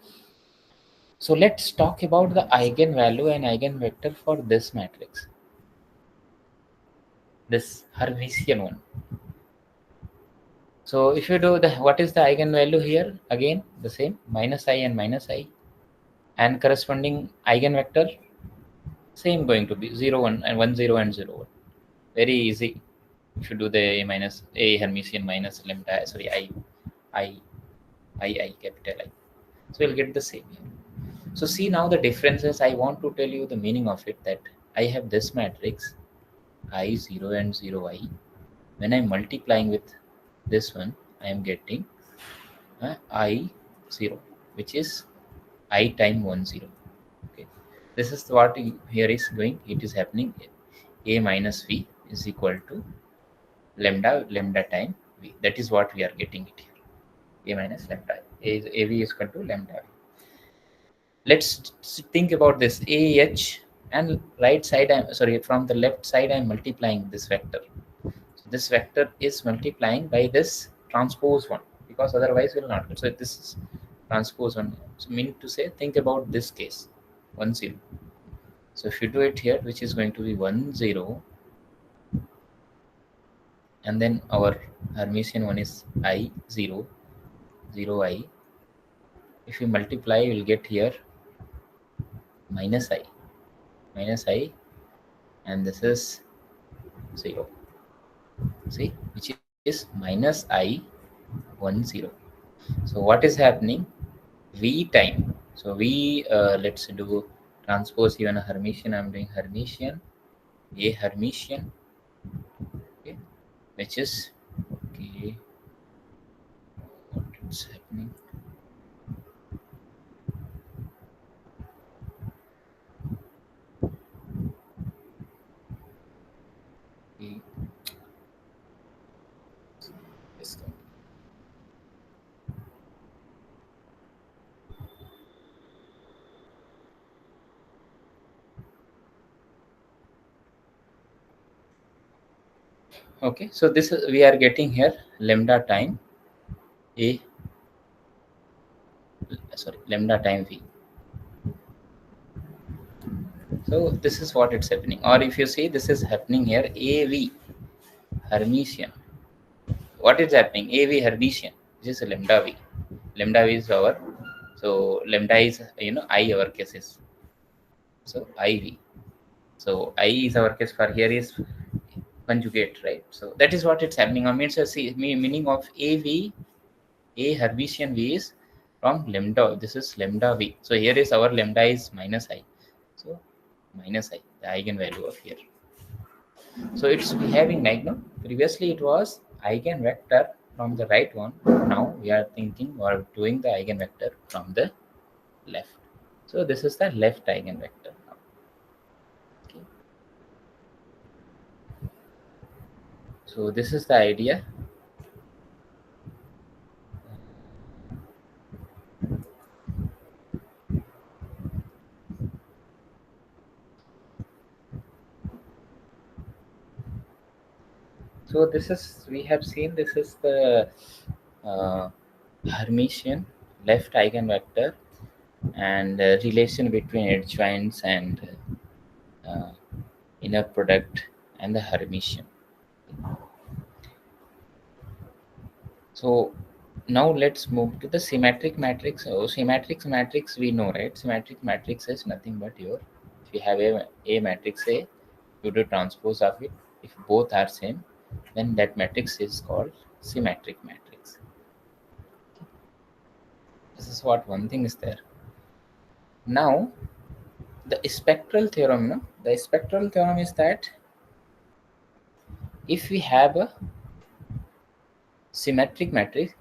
Speaker 1: So let's talk about the eigenvalue and eigenvector for this matrix, this Hermitian one. So if you do the, what is the eigenvalue here? Again, the same, minus I and minus I, and corresponding eigenvector, same going to be 0 1 and 1 0 and 0 1. Very easy. If you do the A minus A Hermitian minus lambda, sorry, I, I capital I. So you'll get the same here. So see now the differences. I want to tell you the meaning of it, that I have this matrix I 0 and 0 I. When I'm multiplying with this one, I am getting I 0, which is I time 1 0. Okay, this is what here is going. It is happening. A minus V is equal to lambda time V. That is what we are getting it here. A minus lambda. AV is equal to lambda V. Let's think about this AH, and right side, I'm sorry, from the left side I'm multiplying this vector. So this vector is multiplying by this transpose one, because otherwise will not get. So this is transpose one. So meaning to say, think about this case, 1 0. So if you do it here, which is going to be 1 0, and then our Hermitian one is I 0 0 I. If you multiply, you will get here minus I, and this is 0. See, which is minus I 1 0. So what is happening? V time. So V, let's do transpose even a Hermitian. I'm doing Hermitian, a Hermitian, okay, which is, okay, what is happening? Okay. Yes. Okay, so this is, we are getting here lambda time a, sorry, lambda time V. So this is what it's happening. Or if you see, this is happening here, AV Hermitian. What is happening? AV Hermitian. This is lambda V. Lambda V is our, so lambda is, I our cases. So IV. So I is our case for here is conjugate, right? So that is what it's happening. I mean, so see, meaning of AV, A Hermitian V is from lambda. This is lambda V. So here is our lambda is minus I. So minus I, the eigenvalue of here. So it's behaving like, no, previously it was eigenvector from the right one. Now we are thinking or doing the eigenvector from the left. So this is the left eigenvector now. Okay. So this is the idea. So this is, we have seen, this is the uh, Hermitian left eigenvector and relation between adjoints and uh, inner product and the Hermitian. So now let's move to the symmetric matrix. So symmetric matrix we know, right? Symmetric matrix is nothing but your, if you have a matrix A, you do transpose of it. If both are same, then that matrix is called symmetric matrix. This is what one thing is there. Now the spectral theorem, no? The spectral theorem is that if we have a symmetric matrix,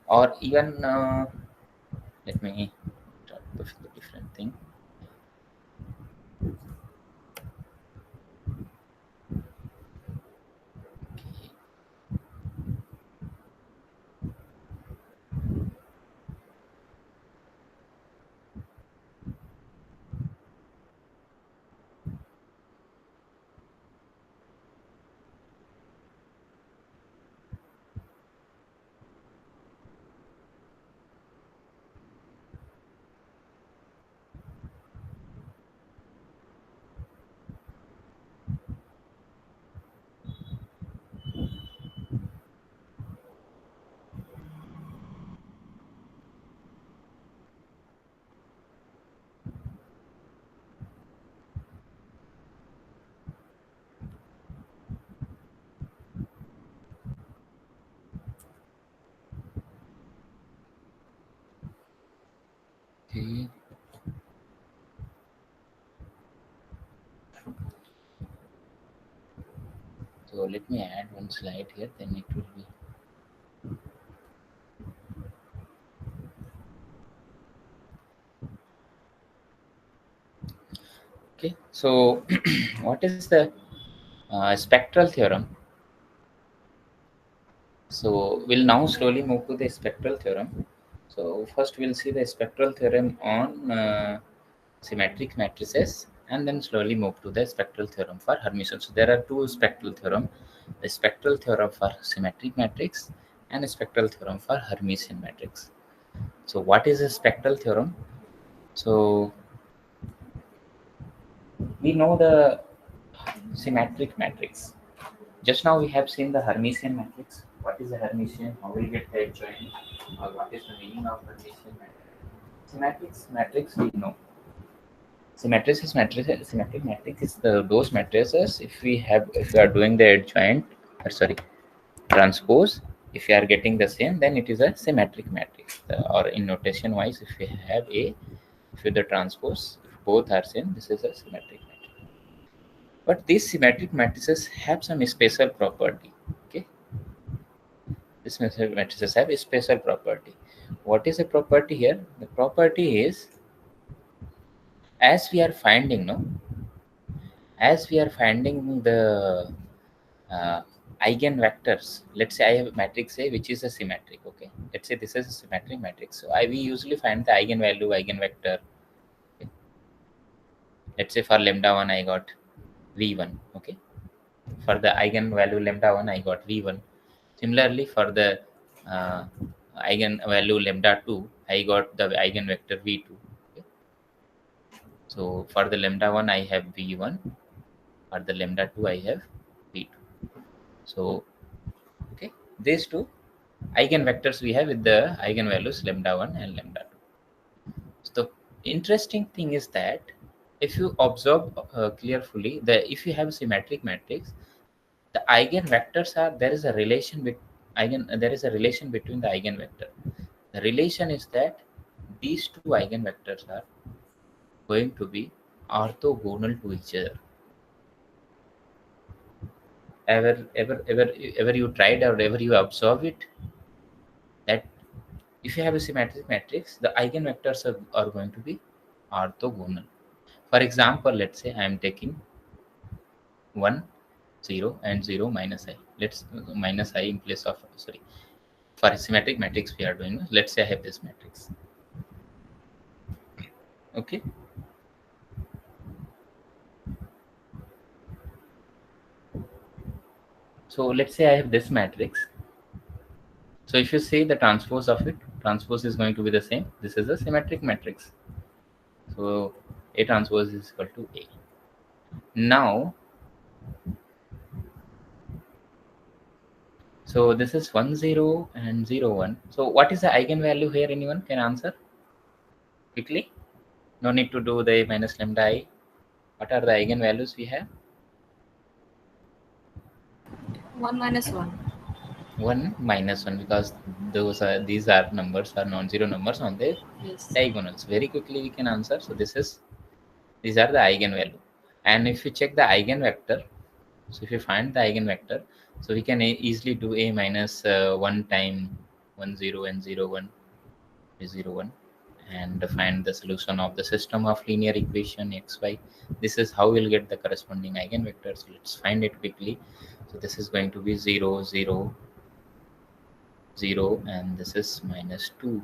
Speaker 1: or even let me try to put a different thing. Okay. So let me add one slide here, then it will be. Okay. So what is the spectral theorem? So we'll now slowly move to the spectral theorem. So first we'll see the spectral theorem on symmetric matrices, and then slowly move to the spectral theorem for Hermitian. So there are two spectral theorem: the spectral theorem for symmetric matrix and a spectral theorem for Hermitian matrix. So what is a spectral theorem? So we know the symmetric matrix. Just now we have seen the Hermitian matrix. What is a Hermitian? How will get the adjoint? Or what is the meaning of Hermitian matrix? Symmetric matrix we know. Symmetric matrix is those matrices if we are doing the adjoint, sorry, transpose. If you are getting the same, then it is a symmetric matrix. Or in notation wise, if we have a, if you the transpose, if both are same, this is a symmetric matrix. But these symmetric matrices have some special property. Okay, these matrices have a special property. What is the property here? The property is, as we are finding, no, as we are finding the uh, eigenvectors. Let's say I have a matrix A which is a symmetric. Okay, let's say this is a symmetric matrix. So we usually find the eigenvalue, eigenvector. Okay. Let's say for lambda 1 I got v1. Okay, for the eigenvalue lambda 1 I got v1. Similarly for the eigenvalue lambda 2 I got the eigenvector v2. Okay. So for the lambda 1 I have v1, for the lambda 2 I have v2. So okay, these two eigenvectors we have with the eigenvalues lambda 1 and lambda 2. So the interesting thing is that if you observe carefully, the if you have a symmetric matrix, the eigenvectors are there is a relation with there is a relation between the eigenvector. The relation is that these two eigenvectors are going to be orthogonal to each other. Ever you tried or ever you observe it that if you have a symmetric matrix, the eigenvectors are going to be orthogonal. For example, let's say I am taking 1, 0, and 0 minus I. Let's minus I in place of, sorry, for a symmetric matrix we are doing. Let's say I have this matrix. Okay. So let's say I have this matrix. So if you say the transpose of it, transpose is going to be the same. This is a symmetric matrix. So A transpose is equal to A. Now, so this is 1, 0 and 0, 1. So what is the eigenvalue here? Anyone can answer quickly? No need to do the minus lambda I. What are the eigenvalues we have?
Speaker 2: 1 minus 1.
Speaker 1: 1 minus 1, because these are numbers are non-zero numbers on their
Speaker 2: Yes.
Speaker 1: diagonals. Very quickly we can answer. So these are the eigenvalue. And if you check the eigenvector, so if you find the eigenvector, so we can easily do A minus 1 time 1, 0 and 0, 1 is 0, 1, and find the solution of the system of linear equation xy. This is how we'll get the corresponding eigenvectors. So let's find it quickly. So this is going to be 0, 0, 0, and this is minus 2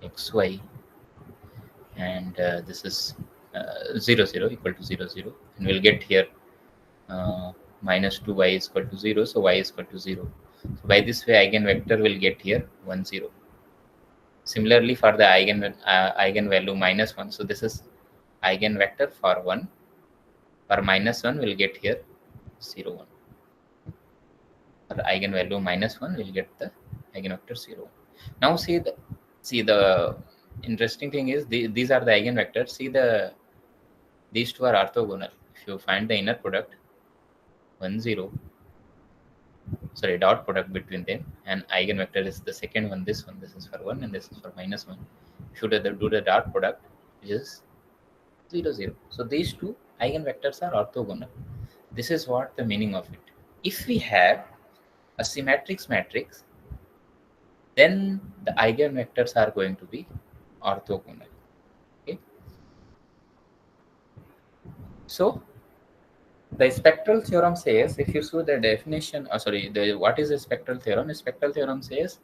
Speaker 1: xy, and this is 0, 0 equal to 0, 0, and we'll get here minus 2y is equal to 0, so y is equal to 0. So by this way eigenvector will get here 1, 0. Similarly for the eigenvalue minus 1, so this is eigenvector for 1. For minus 1 we'll get here 0, 1. For eigenvalue minus 1 we'll get the eigenvector 0. Now see the interesting thing is these are the eigenvectors. See these two are orthogonal. If you find the inner product 1, 0, sorry, dot product between them, and eigenvector is the second one, this is for 1 and this is for minus 1. If you do the dot product, which is 0, 0. So these two eigenvectors are orthogonal. This is what the meaning of it. If we have a symmetric matrix, then the eigenvectors are going to be orthogonal. Okay. So the spectral theorem says, if you see the definition, what is a spectral theorem? A spectral theorem says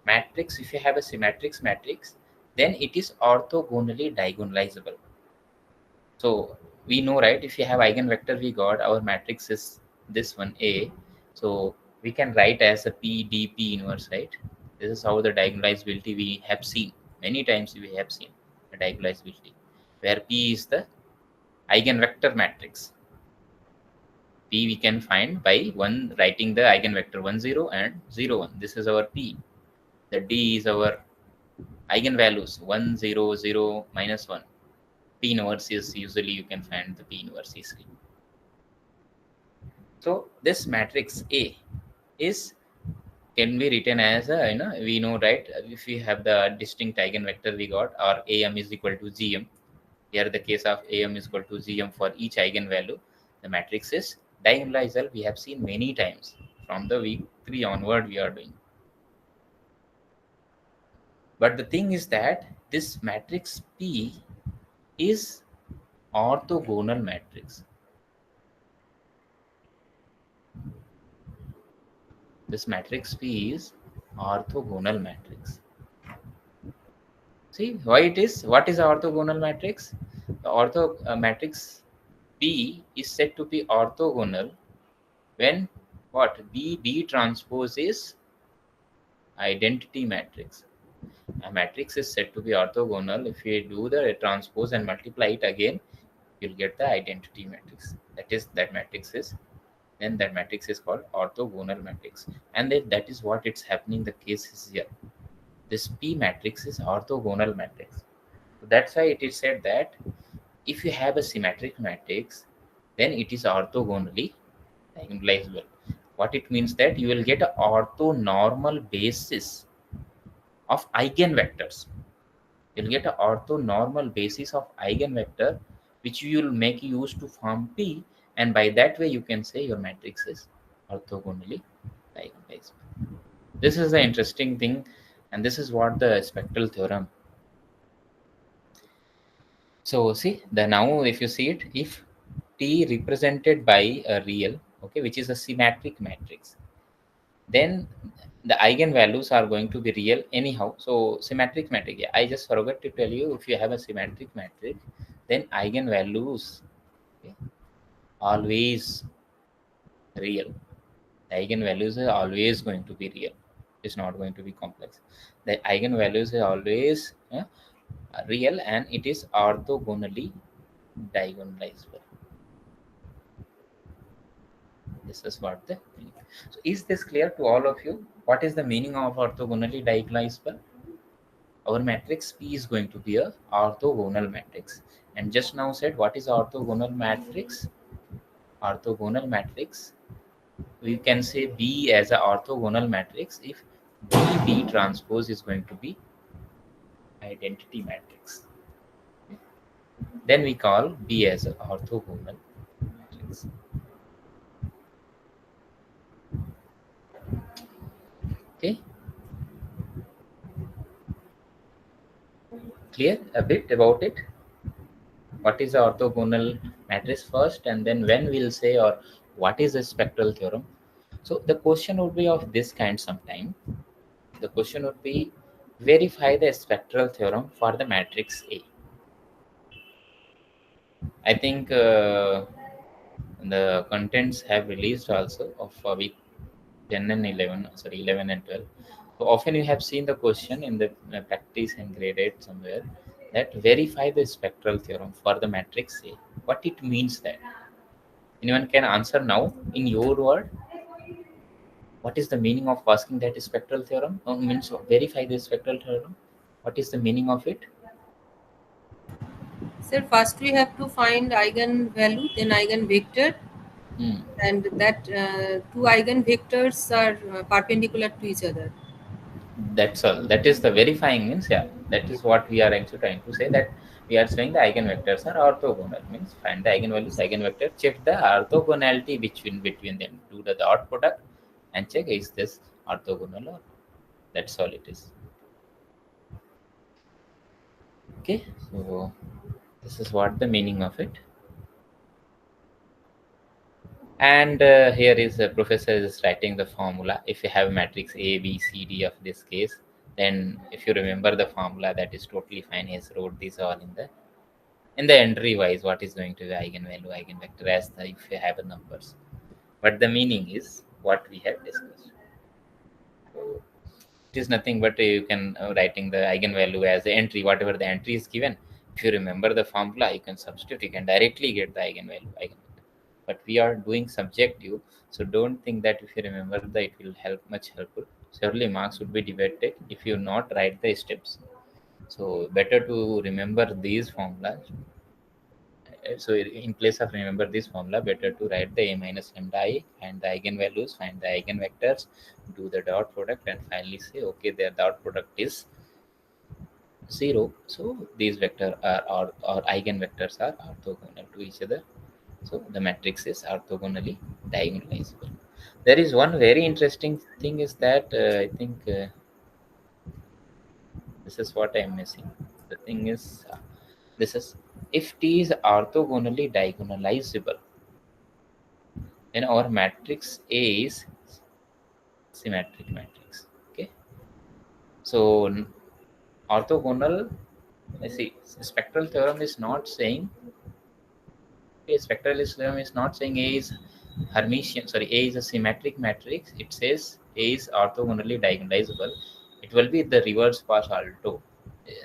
Speaker 1: matrix, if you have a symmetric matrix, then it is orthogonally diagonalizable. So we know, right, if you have eigenvector, we got our matrix is this one A. So we can write as a P D P inverse, right? This is how the diagonalizability we have seen. Many times we have seen the diagonalizability, where P is the eigenvector matrix. P we can find by one writing the eigenvector 1, 0 and 0, 1. This is our P. The D is our eigenvalues 1, 0, 0, minus 1. P inverse is usually you can find the P inverse easily. So this matrix A is can be written as a, we know, right, if we have the distinct eigenvector we got, or AM is equal to GM. Here the case of AM is equal to GM for each eigenvalue. The matrix is diagonalizable. We have seen many times from the week 3 onward we are doing. But the thing is that this matrix P is orthogonal matrix. This matrix P is orthogonal matrix. See why it is? What is the orthogonal matrix? The matrix B is said to be orthogonal when what? B transpose is identity matrix. a matrix is said to be orthogonal if you do the transpose and multiply it again, you'll get the identity matrix. That matrix is, then that matrix is called orthogonal matrix. And then that is what it's happening. The case is here. This P matrix is orthogonal matrix. So that's why it is said that if you have a symmetric matrix, then it is orthogonally diagonalizable. What it means that you will get an orthonormal basis of eigenvectors. You'll get an orthonormal basis of eigenvector, which you will make use to form P, and by that way you can say your matrix is orthogonally diagonalizable. This is the interesting thing, and this is what the spectral theorem. So see the now if you see it, if T represented by a real, okay, which is a symmetric matrix, then the eigenvalues are going to be real anyhow. So symmetric matrix, yeah, I just forgot to tell you, if you have a symmetric matrix, then eigenvalues, okay, always real. The eigenvalues are always going to be real. It's not going to be complex. The eigenvalues are always real, and it is orthogonally diagonalizable. This is what the meaning. So is this clear to all of you? What is the meaning of orthogonally diagonalizable? Our matrix P is going to be a orthogonal matrix. And just now said, what is orthogonal matrix? Orthogonal matrix, we can say B as a orthogonal matrix if B transpose is going to be identity matrix. Then we call B as an orthogonal matrix. Okay. Clear a bit about it? What is the orthogonal matrix first, and then when we'll say, or what is the spectral theorem. So the question would be of this kind sometime. The question would be, verify the spectral theorem for the matrix A. I think the contents have released also of week 10 and 11, sorry, 11 and 12. So often you have seen the question in the practice and grade 8 somewhere, that verify the spectral theorem for the matrix A. What it means that? Anyone can answer now in your word? What is the meaning of asking that spectral theorem? Means verify the spectral theorem. What is the meaning of it?
Speaker 2: Sir, first we have to find eigenvalue, then eigenvector,
Speaker 1: Hmm.
Speaker 2: and that two eigenvectors are perpendicular to each other.
Speaker 1: That's all. That is the verifying means, yeah. That is what we are actually trying to say, that we are saying the eigenvectors are orthogonal. Means find the eigenvalues, eigenvector, check the orthogonality between them. Do the dot product and check is this orthogonal or not. That's all it is. Okay. So this is what the meaning of it. And here is the professor is writing the formula. If you have matrix A, B, C, D of this case, then if you remember the formula, that is totally fine. He has wrote this all in the entry wise. What is going to be eigenvalue, eigenvector as the if you have the numbers. But the meaning is what we have discussed. So it is nothing but you can writing the eigenvalue as the entry, whatever the entry is given. If you remember the formula, you can substitute. You can directly get the eigenvalue, eigenvector. But we are doing subjective, so don't think that if you remember that it will help much helpful. Surely marks would be divided if you not write the steps. So better to remember these formulas. So in place of remember this formula, better to write the A minus lambda I, find the eigenvalues, find the eigenvectors, do the dot product, and finally say, okay, their dot product is 0. So these vector are or eigenvectors are orthogonal to each other. So the matrix is orthogonally diagonalizable. There is one very interesting thing is that I think this is what I am missing. The thing is, this is, if T is orthogonally diagonalizable, then our matrix A is symmetric matrix. Okay. So orthogonal, I see, spectral theorem is not saying, okay, spectral theorem is not saying A is Hermitian, sorry, A is a symmetric matrix. It says A is orthogonally diagonalizable. It it will be the reverse pass also.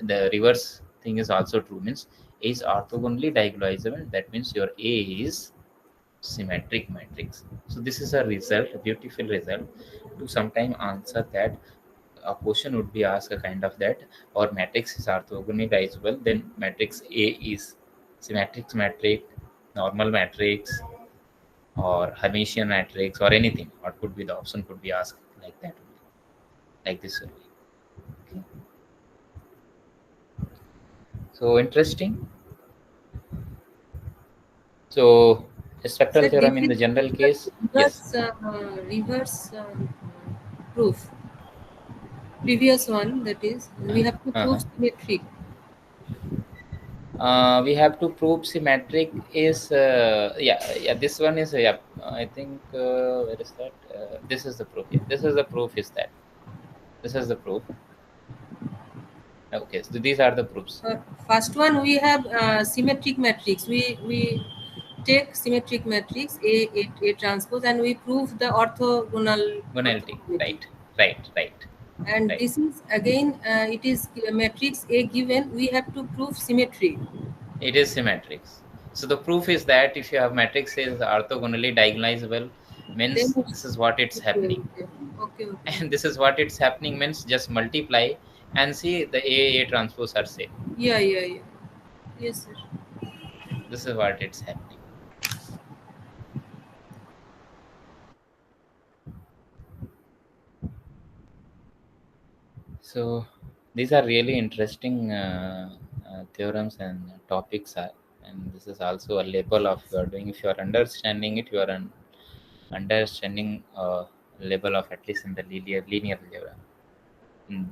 Speaker 1: The reverse thing is also true, means A is orthogonally diagonalizable. That means your A is symmetric matrix. So this is a result, a beautiful result. To sometime answer that, a question would be asked a kind of that, or matrix is orthogonally divisible, then matrix A is symmetric matrix, normal matrix, or Hermitian matrix, or anything. What could be the option could be asked like that, like this only. Okay. So interesting. So a spectral
Speaker 2: Sir, this
Speaker 1: theorem in
Speaker 2: is
Speaker 1: the general case, yes.
Speaker 2: reverse proof. Previous one, that is, we have to
Speaker 1: Uh-huh.
Speaker 2: prove symmetric.
Speaker 1: We have to prove symmetric is yeah, this one is yeah, I think where is that, this is the proof, yeah, this is the proof, is that this is the proof. Okay, so these are the proofs.
Speaker 2: Uh, First one, we have symmetric matrix. We take symmetric matrix A transpose, and we prove the
Speaker 1: Gonality,
Speaker 2: orthogonality.
Speaker 1: right.
Speaker 2: And
Speaker 1: Right,
Speaker 2: this is again, it is matrix A given. We have to prove symmetry.
Speaker 1: it is symmetric. So the proof is that if you have matrix is orthogonally diagonalizable,
Speaker 2: Then
Speaker 1: means
Speaker 2: it's
Speaker 1: this is what it's
Speaker 2: okay,
Speaker 1: happening.
Speaker 2: okay, okay, okay.
Speaker 1: And this is what it's happening means just multiply and see the A transpose are same.
Speaker 2: Yeah, yeah, yeah. Yes, sir.
Speaker 1: This is what it's happening. So these are really interesting theorems and topics are, and this is also a level of you are doing. If you are understanding it, you are understanding level of at least in the linear algebra. Mm,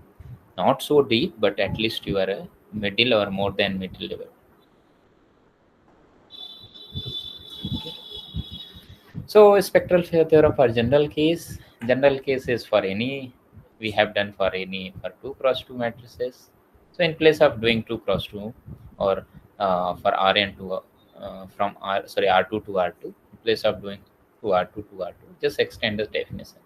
Speaker 1: not so deep, but at least you are a middle or more than middle level. So spectral theorem for general case is for any, we have done for any for 2 cross 2 matrices. So in place of doing 2 cross 2, or for Rn to from R, sorry, R2 to R2, in place of doing to R2 to R2, just extend the definition.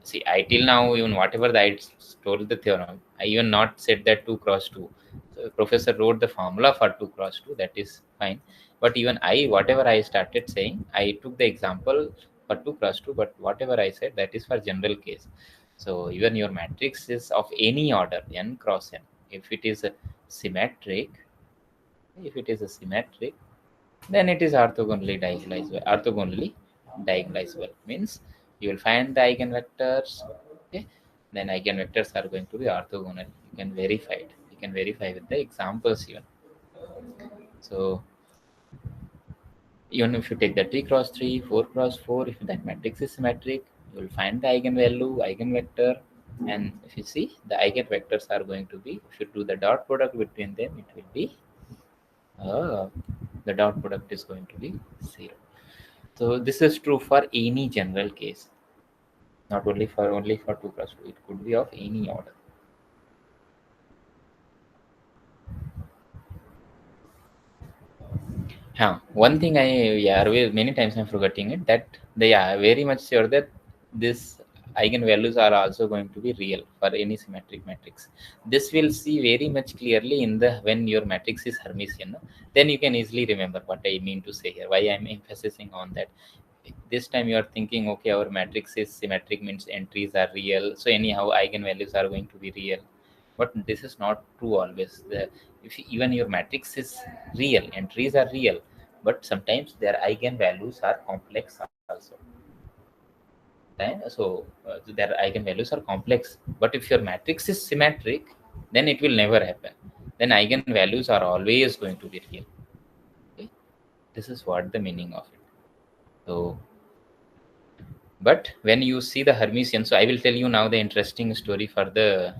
Speaker 1: See, I till now, even whatever that told the theorem, I even not said that 2 cross 2. So professor wrote the formula for 2 cross 2, that is fine. But even I, whatever I started saying, I took the example for 2 cross 2, but whatever I said, that is for general case. So even your matrix is of any order, n cross n. If it is a symmetric, if it is a symmetric, then it is orthogonally diagonalizable. Orthogonally diagonalizable means you will find the eigenvectors. Okay, then eigenvectors are going to be orthogonal. You can verify it. You can verify with the examples even. So even if you take the 3 cross 3, 4 cross 4, if that matrix is symmetric, you will find the eigenvalue, eigenvector, and if you see the eigenvectors are going to be, if you do the dot product between them, it will be the dot product is going to be 0. So this is true for any general case, not only for 2 cross 2. It could be of any order. One thing many times I'm forgetting it, that they are very much sure that this eigenvalues are also going to be real for any symmetric matrix. This will see very much clearly in the when your matrix is Hermitian. No? Then you can easily remember what I mean to say here. Why I'm emphasizing on that. This time you are thinking, okay, our matrix is symmetric means entries are real. So anyhow, eigenvalues are going to be real. But this is not true always. If even your matrix is real, entries are real, but sometimes their eigenvalues are complex also. Their eigenvalues are complex. But if your matrix is symmetric, then it will never happen. Then eigenvalues are always going to be real. Okay? This is what the meaning of it. So, but when you see the Hermitian, so I will tell you now the interesting story for the.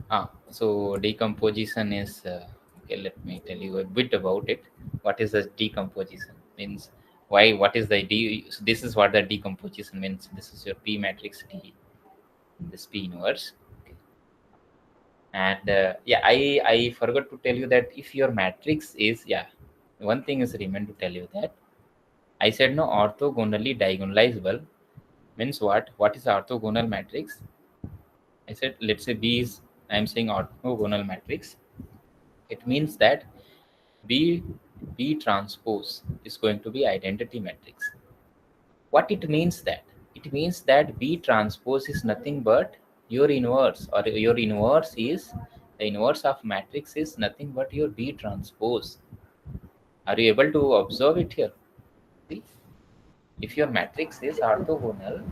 Speaker 1: Uh, so decomposition is okay. Let me tell you a bit about it. What is the decomposition? Means why? What is the D? So this is what the decomposition means. This is your P matrix D, this P inverse. Okay. And yeah, I forgot to tell you that if your matrix is, yeah, one thing is remain to tell you that I said no orthogonally diagonalizable. Means what? What is orthogonal matrix? I said, let's say B is, I am saying orthogonal matrix. It means that B B transpose is going to be identity matrix. What it means that? It means that B transpose is nothing but your inverse, or your inverse is the inverse of matrix is nothing but your B transpose. Are you able to observe it here? See, if your matrix is orthogonal,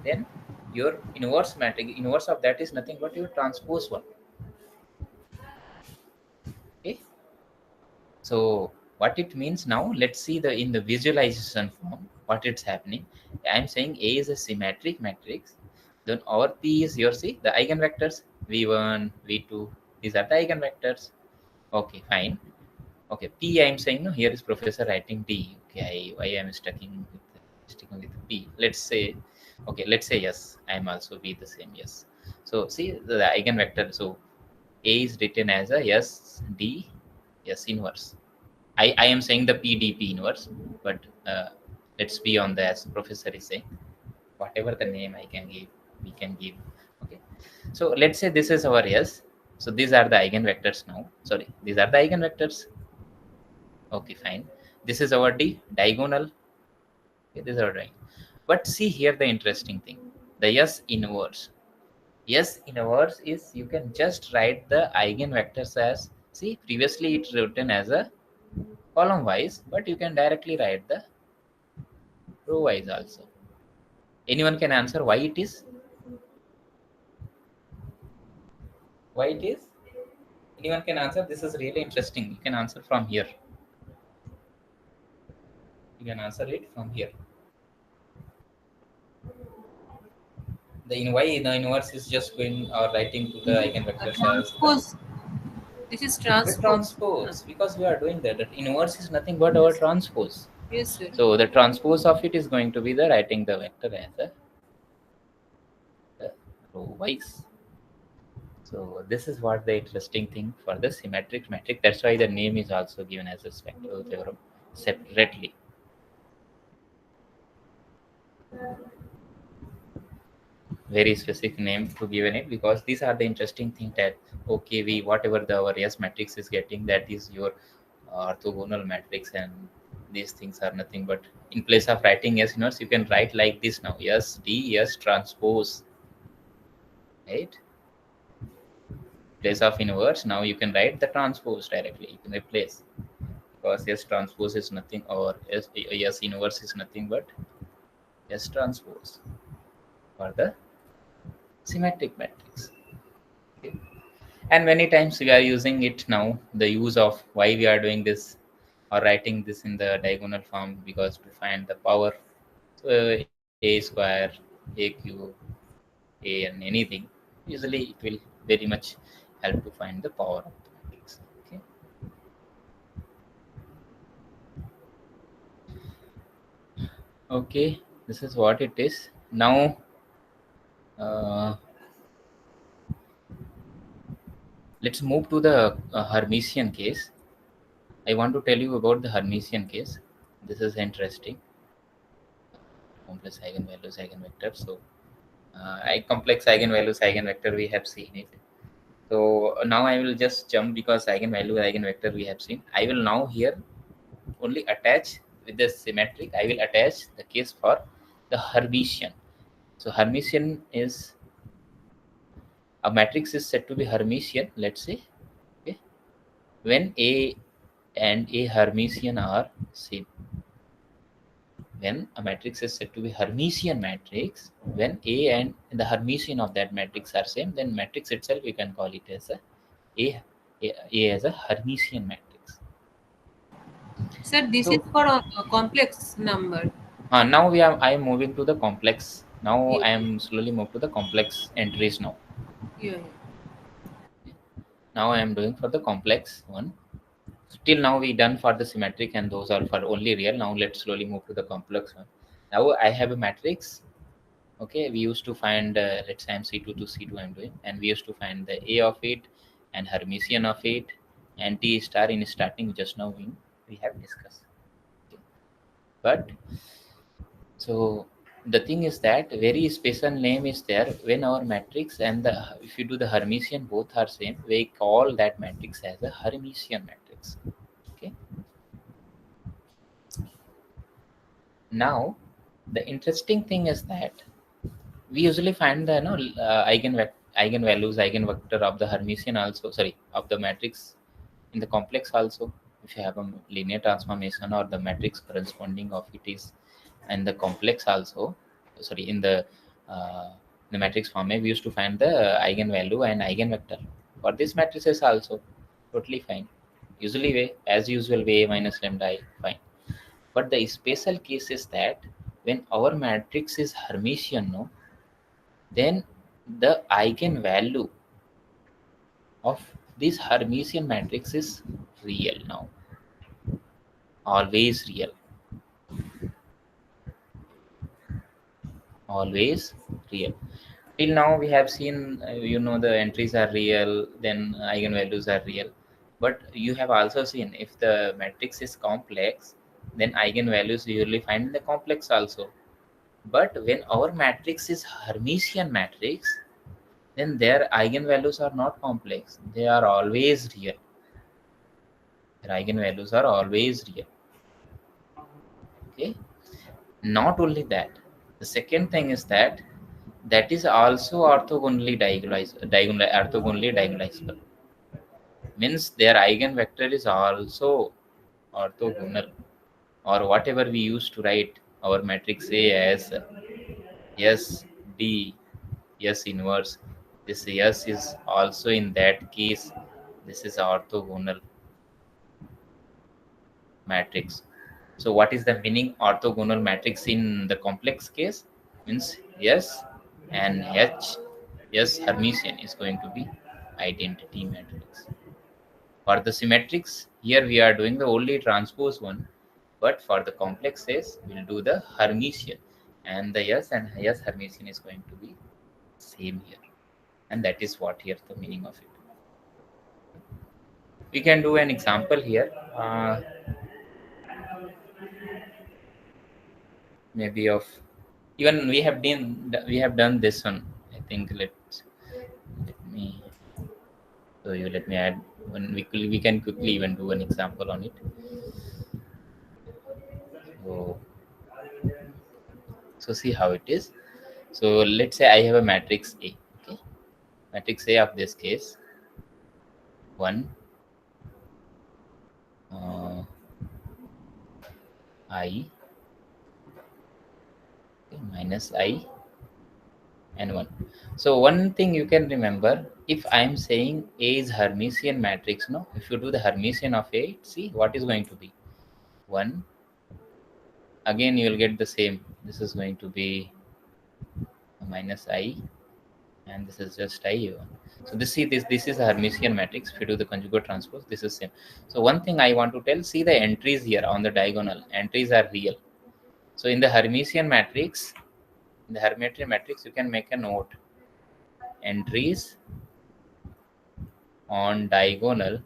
Speaker 1: then your inverse matrix, inverse of that is nothing but your transpose one. Okay. So what it means now, let's see the in the visualization form what it's happening. I'm saying A is a symmetric matrix. Then our P is your, see the eigenvectors v1, v2. These are the eigenvectors. Okay, fine. Okay, P I'm saying, no, here is professor writing D. Okay, why I'm sticking with P. Let's say, okay, let's say yes. I'm also be the same, yes. So see the eigenvector. So A is written as a yes D, yes inverse. I am saying the PDP inverse, but let's be on the, as professor is saying, whatever the name I can give, we can give. Okay. So let's say this is our S. So these are the eigenvectors now. Sorry, these are the eigenvectors. Okay, fine. This is our D, diagonal. Okay, this is our diagonal. But see here the interesting thing. The S inverse. S inverse is, you can just write the eigenvectors as, see previously it's written as a column wise, but you can directly write the row wise also. Anyone can answer why it is? Why it is? Anyone can answer? This is really interesting. You can answer from here. You can answer it from here. The in why the inverse is just going or writing to the eigenvectors as the
Speaker 2: Transpose. This is
Speaker 1: the
Speaker 2: transpose.
Speaker 1: transpose, because we are doing that. That inverse is nothing but our
Speaker 2: Yes.
Speaker 1: transpose.
Speaker 2: Yes, sir.
Speaker 1: So the transpose of it is going to be the writing the vector as the row wise. So this is what the interesting thing for the symmetric matrix. That's why the name is also given as a spectral theorem separately. Very specific name to given it, because these are the interesting thing that, okay, we whatever the our S matrix is getting, that is your orthogonal matrix, and these things are nothing but, in place of writing S inverse, you can write like this now: S D S transpose, right? Place of inverse, now you can write the transpose directly, you can replace, because S transpose is nothing, or S inverse is nothing but S transpose for the symmetric matrix. Okay. And many times we are using it now, the use of why we are doing this or writing this in the diagonal form, because to find the power. So a square, a cube, a and anything, usually it will very much help to find the power of the matrix. Okay. Okay, this is what it is. Now uh, let's move to the Hermitian case. I want to tell you about the Hermitian case. This is interesting. Complex eigenvalues, eigenvector. So, complex eigenvalues, eigenvector, we have seen it. So now I will just jump, because eigenvalue, eigenvector we have seen. I will now here only attach with the symmetric. I will attach the case for the Hermitian. So Hermitian is a matrix is said to be Hermitian. Let's say, okay, when A and A Hermitian are same. When a matrix is said to be Hermitian matrix, when A and the Hermitian of that matrix are same, then matrix itself we can call it as A, A as a Hermitian matrix.
Speaker 2: Sir, this is
Speaker 1: So
Speaker 2: for a complex number.
Speaker 1: now I am moving to the complex. Now
Speaker 2: Yeah,
Speaker 1: I am slowly move to the complex entries now.
Speaker 2: yeah,
Speaker 1: Now I am doing for the complex one. Till now we done for the symmetric, and those are for only real. Now let's slowly move to the complex one. Now I have a matrix. Okay, we used to find, let's say I'm C2 to C2 I'm doing, and we used to find the A of it and Hermitian of it and T star in starting just now we have discussed. Okay. But so the thing is that very special name is there when our matrix and the, if you do the Hermitian, both are same, we call that matrix as a Hermitian matrix. Okay. Now the interesting thing is that we usually find the eigenvalues, eigenvector of the Hermitian also, sorry, of the matrix in the complex also. If you have a linear transformation or the matrix corresponding of it is and the complex also, sorry, in the matrix form, we used to find the eigenvalue and eigenvector for this matrices also. Totally fine. Usually way, as usual, way minus lambda I, fine. But the special case is that when our matrix is Hermitian, no, then the eigenvalue of this Hermitian matrix is real now, always real, always real. Till now we have seen, the entries are real, then eigenvalues are real. But you have also seen if the matrix is complex, then eigenvalues you usually find in the complex also. But when our matrix is Hermitian matrix, then their eigenvalues are not complex, they are always real. Their eigenvalues are always real. Okay. Not only that, the second thing is that that is also orthogonally diagonalizable. Means their eigenvector is also orthogonal, or whatever we used to write our matrix A as S D S inverse. This S is also in that case, this is orthogonal matrix. So what is the meaning orthogonal matrix in the complex case? Means S and H, S Hermitian is going to be identity matrix. For the symmetrics, here we are doing the only transpose one, but for the complex case, we'll do the Hermitian, and the S and S Hermitian is going to be same here, and that is what here the meaning of it. We can do an example here. Maybe of, even we have done this one. I think let me show you. Let me add one. We can quickly even do an example on it. So see how it is. So let's say I have a matrix A. Okay, matrix A of this case 1 I, okay, minus I and 1. So one thing you can remember, if I am saying A is Hermitian matrix, no, if you do the Hermitian of A, see what is going to be 1. Again you will get the same. This is going to be minus I, and this is just I1. So this is a Hermitian matrix. If you do the conjugate transpose, this is same. So one thing I want to tell, see the entries here on the diagonal. Entries are real. So in the Hermitian matrix, in the Hermitian matrix, you can make a note. Entries on diagonal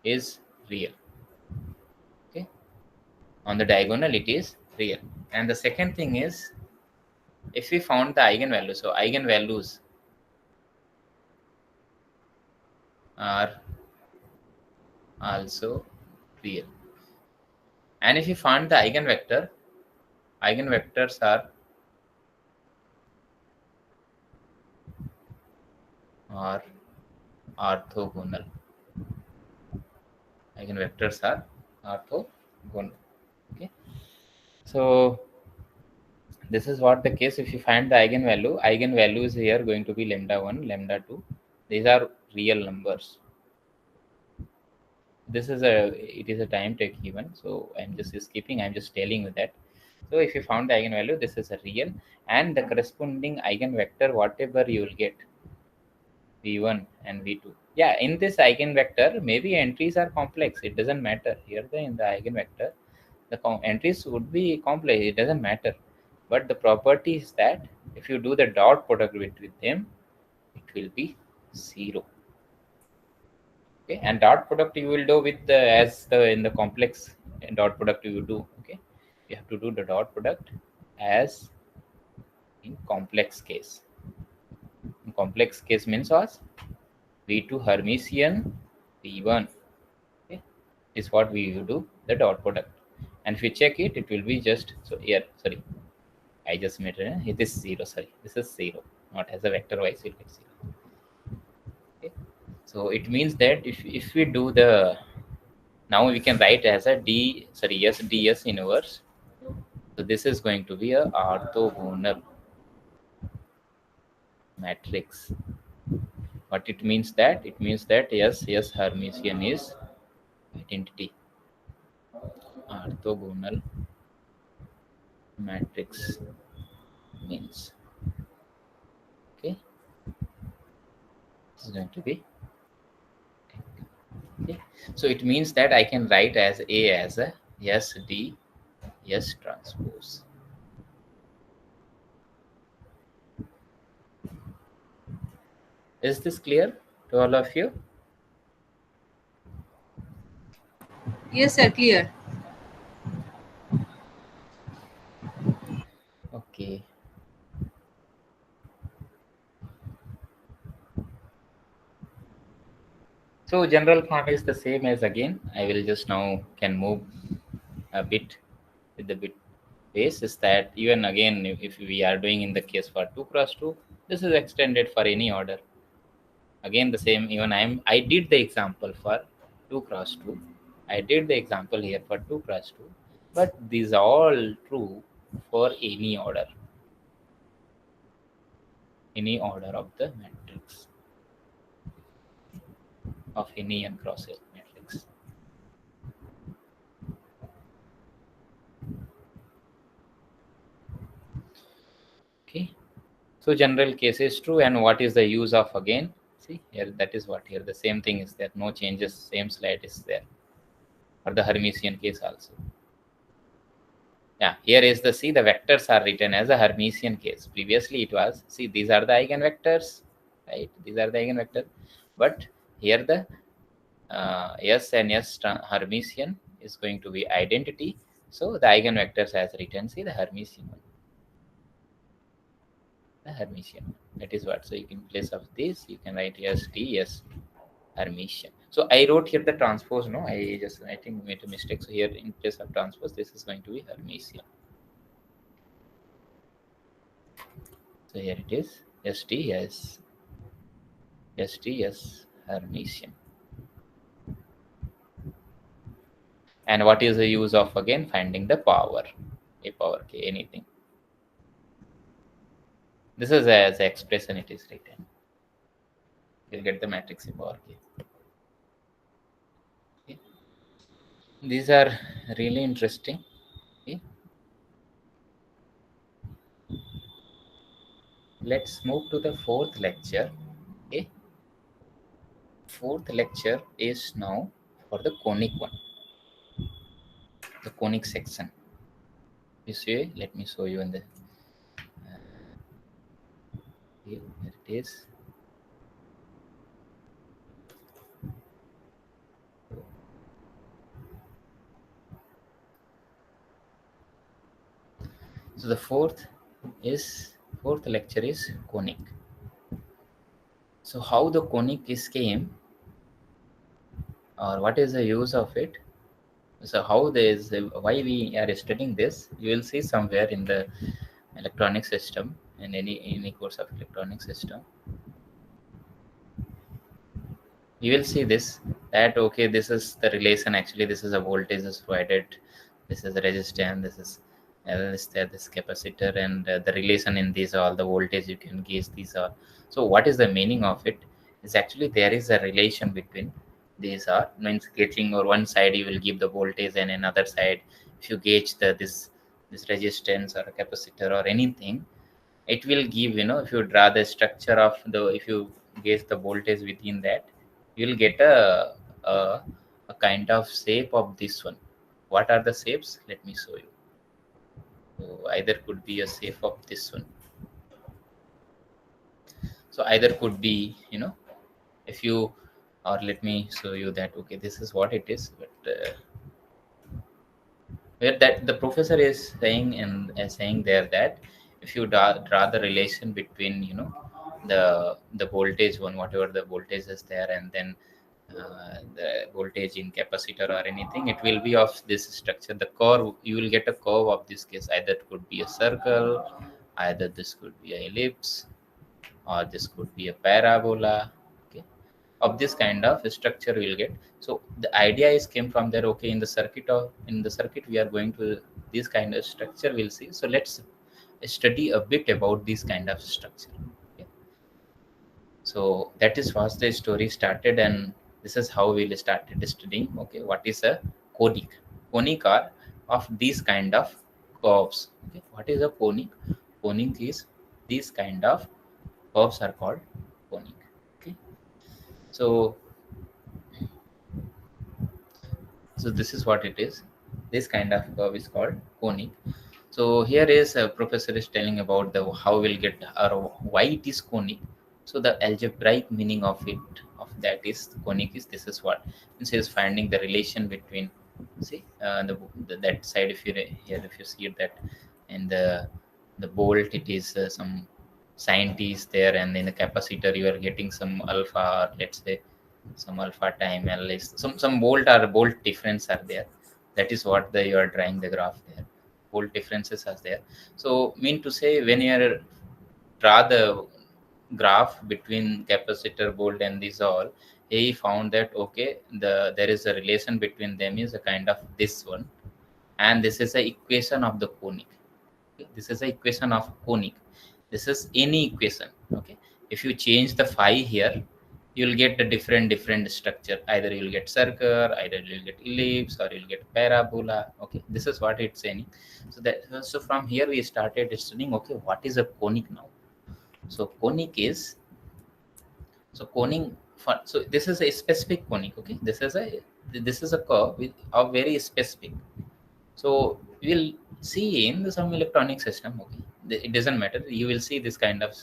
Speaker 1: is real. Okay, on the diagonal it is real. And the second thing is, if we found the eigenvalues, so eigenvalues are also real. And if you find the eigenvector, eigenvectors are orthogonal. Eigenvectors are orthogonal. Okay, so this is what the case. If you find the eigenvalues here going to be lambda 1, lambda 2. These are real numbers. This is it is a time take even, so I'm just skipping, I'm just telling you that. So if you found the eigenvalue, this is a real, and the corresponding eigenvector whatever you will get, v1 and v2. Yeah, in this eigenvector maybe entries are complex, it doesn't matter here. In the eigenvector the entries would be complex, it doesn't matter. But the property is that if you do the dot product between them, it will be 0. Okay, and dot product you will do with the as the in the complex dot product you do. Okay, you have to do the dot product as in complex case. In complex case means was V2 Hermitian V1. Okay, is what we will do the dot product, and if you check it, it will be just so here. Sorry, I just made it. This is zero. Sorry, this is zero. Not as a vector wise, we'll get zero. Okay, so it means that if we do the now we can write as a d sorry yes ds inverse. So this is going to be a orthogonal matrix. What it means that yes Hermitian is identity orthogonal matrix means okay. This is going to be okay. So it means that I can write as A as a yes D yes transpose. Is this clear to all of you?
Speaker 2: Yes, sir, clear.
Speaker 1: Okay. So general form is the same as again. I will just now can move a bit with the bit base is that even again if we are doing in the case for 2 cross 2, this is extended for any order. Again the same even I did the example for 2 cross 2. I did the example here for 2 cross 2, but these are all true for any order of the matrix of any n cross L matrix. Okay, so general case is true, and what is the use of again? See here, that is what here the same thing is there. No changes, same slide is there for the Hermitian case also. Yeah, here is the see the vectors are written as a Hermitian case. Previously it was see these are the eigenvectors, right? These are the eigenvectors, but here the S and S Hermitian is going to be identity. So the eigenvectors as written see the Hermitian one, the Hermitian. That is what. So you can in place of this you can write S T S Hermitian. So I wrote here the transpose. No, I think made a mistake. So here in place of transpose, this is going to be Hermitian. So here it is STS Hermitian. And what is the use of again finding the power? A power k anything. This is as expression it is written. You'll get the matrix A power k. Okay. These are really interesting. Okay. Let's move to the fourth lecture. Okay. Fourth lecture is now for the conic one, the conic section. You see, let me show you in the here it is. So the fourth lecture is conic. So how the conic is came, or what is the use of it? So how this why we are studying this? You will see somewhere in the electronic system in any course of electronic system. You will see this that okay this is the relation actually this is a voltage is provided, this is the resistance, this capacitor, and the relation in these all the voltage you can gauge these are. So what is the meaning of it is actually there is a relation between these are means gauging, or one side you will give the voltage and another side if you gauge this resistance or a capacitor or anything, it will give if you draw the structure of the if you gauge the voltage within that, you'll get a, a kind of shape of this one. What are the shapes? Let me show you. So either could be a shape of this one. So either could be if you Or let me show you that. Okay, this is what it is. But where that the professor is saying, and saying there, that if you draw the relation between, the voltage one, whatever the voltage is there, and then the voltage in capacitor or anything, it will be of this structure. The curve, you will get a curve of this case. Either it could be a circle, either this could be an ellipse, or this could be a parabola. Okay, of this kind of structure we'll get. So the idea is came from there. Okay, in the circuit we are going to this kind of structure we'll see. So let's study a bit about this kind of structure. Okay, so that is was the story started, and this is how we'll started studying. Okay, what is a conic? Conic are of these kind of curves. Okay, what is a conic? Conic is these kind of curves are called conic. Okay, so this is what it is. This kind of curve is called conic. So here is a professor is telling about the how we'll get, or why it is conic. So the algebraic meaning of it, of that is conic is, this is what means, he is finding the relation between, see, the that side, if you here, if you see it, that in the bolt it is some sign t is there, and in the capacitor you are getting some alpha, or let's say some alpha time L is some bolt difference are there. That is what you are drawing the graph there. Bolt differences are there. So mean to say, when you are draw the graph between capacitor, bolt, and these all, he found that okay, there is a relation between them, is a kind of this one, and this is a equation of the conic. Okay, this is a equation of conic. This is any equation. Okay, if you change the phi here, you'll get a different structure. Either you'll get circle, either you'll get ellipse, or you'll get parabola. Okay, this is what it's saying. So from here we started studying, okay, what is a conic now. So conic is, so conic so this is a specific conic. Okay, this is a curve with a very specific. So we'll see in some electronic system. Okay, it doesn't matter. You will see this kind of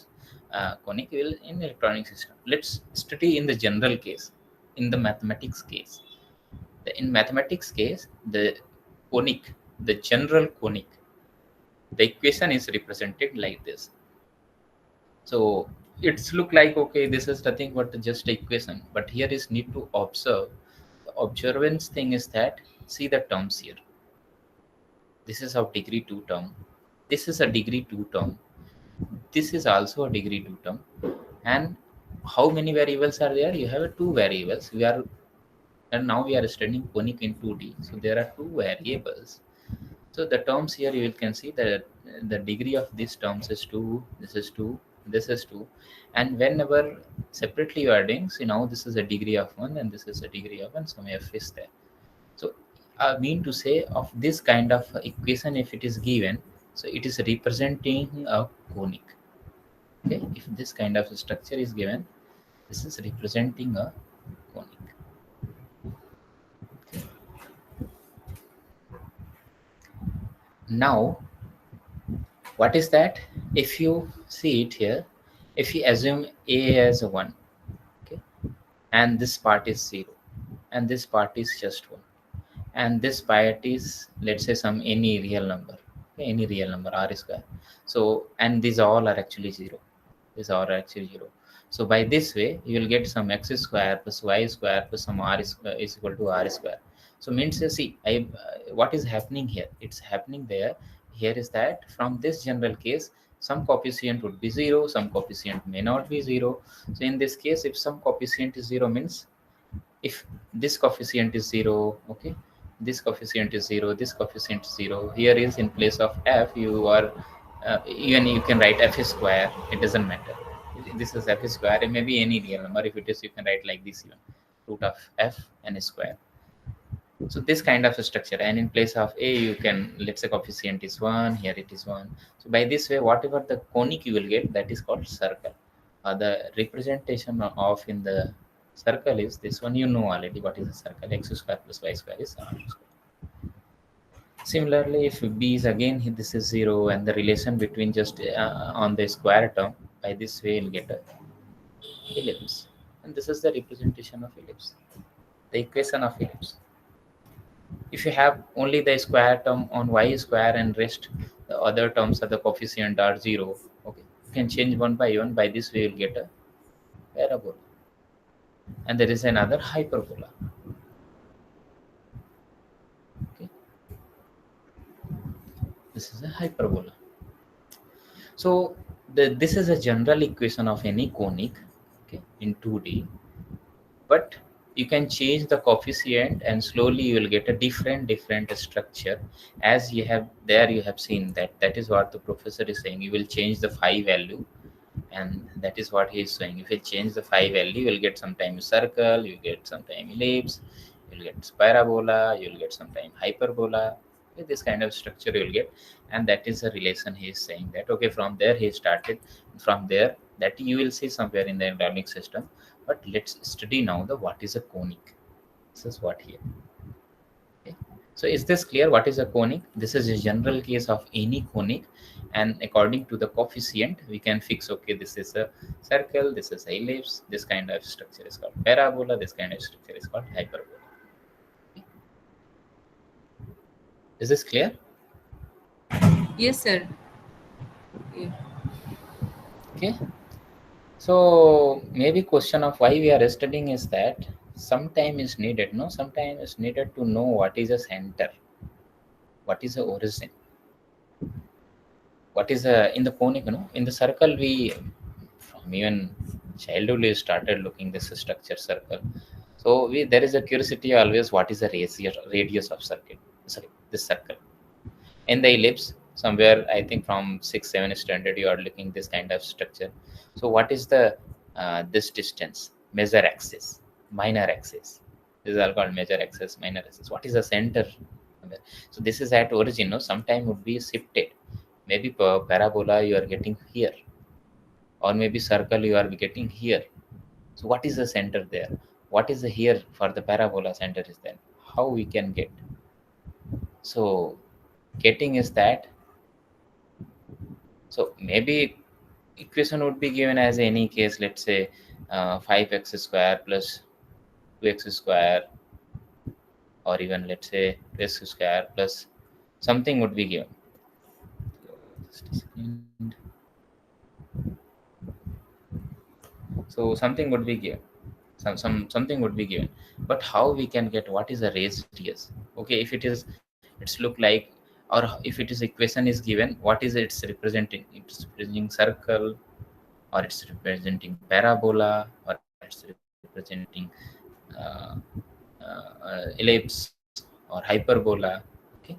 Speaker 1: conic will in electronic system. Let's study in the general case, in the mathematics case. In mathematics case, the conic, the general conic, the equation is represented like this. So it's look like, okay, this is nothing but just equation. But here is need to observe. The observance thing is that, see the terms here. This is of degree 2 term. This is a degree 2 term. This is also a degree 2 term. And how many variables are there? You have two variables. And now we are studying conic in 2D. So there are two variables. So the terms here, you can see that the degree of these terms is 2, this is 2, this is 2. And whenever separately you are doing, so now this is a degree of 1 and this is a degree of 1, some f is there. So I mean to say, of this kind of equation, if it is given, so it is representing a conic. Okay, if this kind of structure is given, this is representing a conic. Okay. Now, what is that? If you see it here, if you assume a as a 1, okay, and this part is 0, and this part is just 1, and this part is, let's say, some any real number, okay, any real number r square. So, and these all are actually 0. These are actually 0. So by this way, you will get some x square plus y square plus some r square is equal to r square. So means, see, what is happening here? It's happening there. Here is that from this general case, some coefficient would be 0, some coefficient may not be 0. So in this case, if some coefficient is 0, means if this coefficient is 0, okay, this coefficient is 0, this coefficient is 0. Here is in place of f, you are even you can write f square. It doesn't matter. This is f square. It may be any real number. If it is, you can write like this, even root of f n square. So this kind of a structure, and in place of a, you can, let's say coefficient is 1, here it is 1. So by this way, whatever the conic you will get, that is called circle. The representation of in the circle is this one. You know already what is a circle. X square plus y square is r square. Similarly, if b is again, this is 0, and the relation between just on the square term, by this way you'll get a ellipse. and this is the representation of ellipse, the equation of ellipse. If you have only the square term on y square and rest the other terms of the coefficient are 0, okay, you can change one by one. By this we will get a parabola, and there is another hyperbola. Okay, this is a hyperbola. So this is a general equation of any conic, okay, in 2D, but you can change the coefficient and slowly you will get a different structure. As you have there, you have seen that that is what the professor is saying. You will change the phi value, and that is what he is saying. If you change the phi value, you will get sometimes circle, you get sometimes ellipse, you'll get parabola, you'll get sometimes hyperbola. Okay, this kind of structure you'll get, and that is the relation he is saying. That okay, from there he started. From there, that you will see somewhere in the dynamic system. But let's study now the what is a conic. This is what here. Okay. So is this clear? What is a conic? This is a general case of any conic, and according to the coefficient, we can fix. Okay, this is a circle, this is a ellipse. This kind of structure is called parabola. This kind of structure is called hyperbola. Okay. Is this clear?
Speaker 2: Yes, sir. Yeah.
Speaker 1: Okay. So maybe question of why we are studying is that some time is needed. No, some time is needed to know what is a center, what is the origin, what is a in the conic. You know, in the circle we from even childhood we started looking this structure circle. So we there is a curiosity always. What is the radius of circle? Sorry, this circle. In the ellipse, somewhere I think from 6 7 standard you are looking this kind of structure. So what is the this distance? Major axis, minor axis. This is all called major axis, minor axis. What is the center? So this is at origin. No, sometime would be shifted. Maybe parabola you are getting here, or maybe circle you are getting here. So what is the center there? What is the here for the parabola center is then? How we can get? So getting is that. So maybe equation would be given as any case. Let's say 5x square plus 2x square, or even let's say 2x square plus something would be given. Just a second. So something would be given. Something would be given. But how we can get what is the radius? Okay, if it is, it's look like, or if it is equation is given, what is it's representing? It's representing circle, or it's representing parabola, or it's representing uh, ellipse or hyperbola. Okay,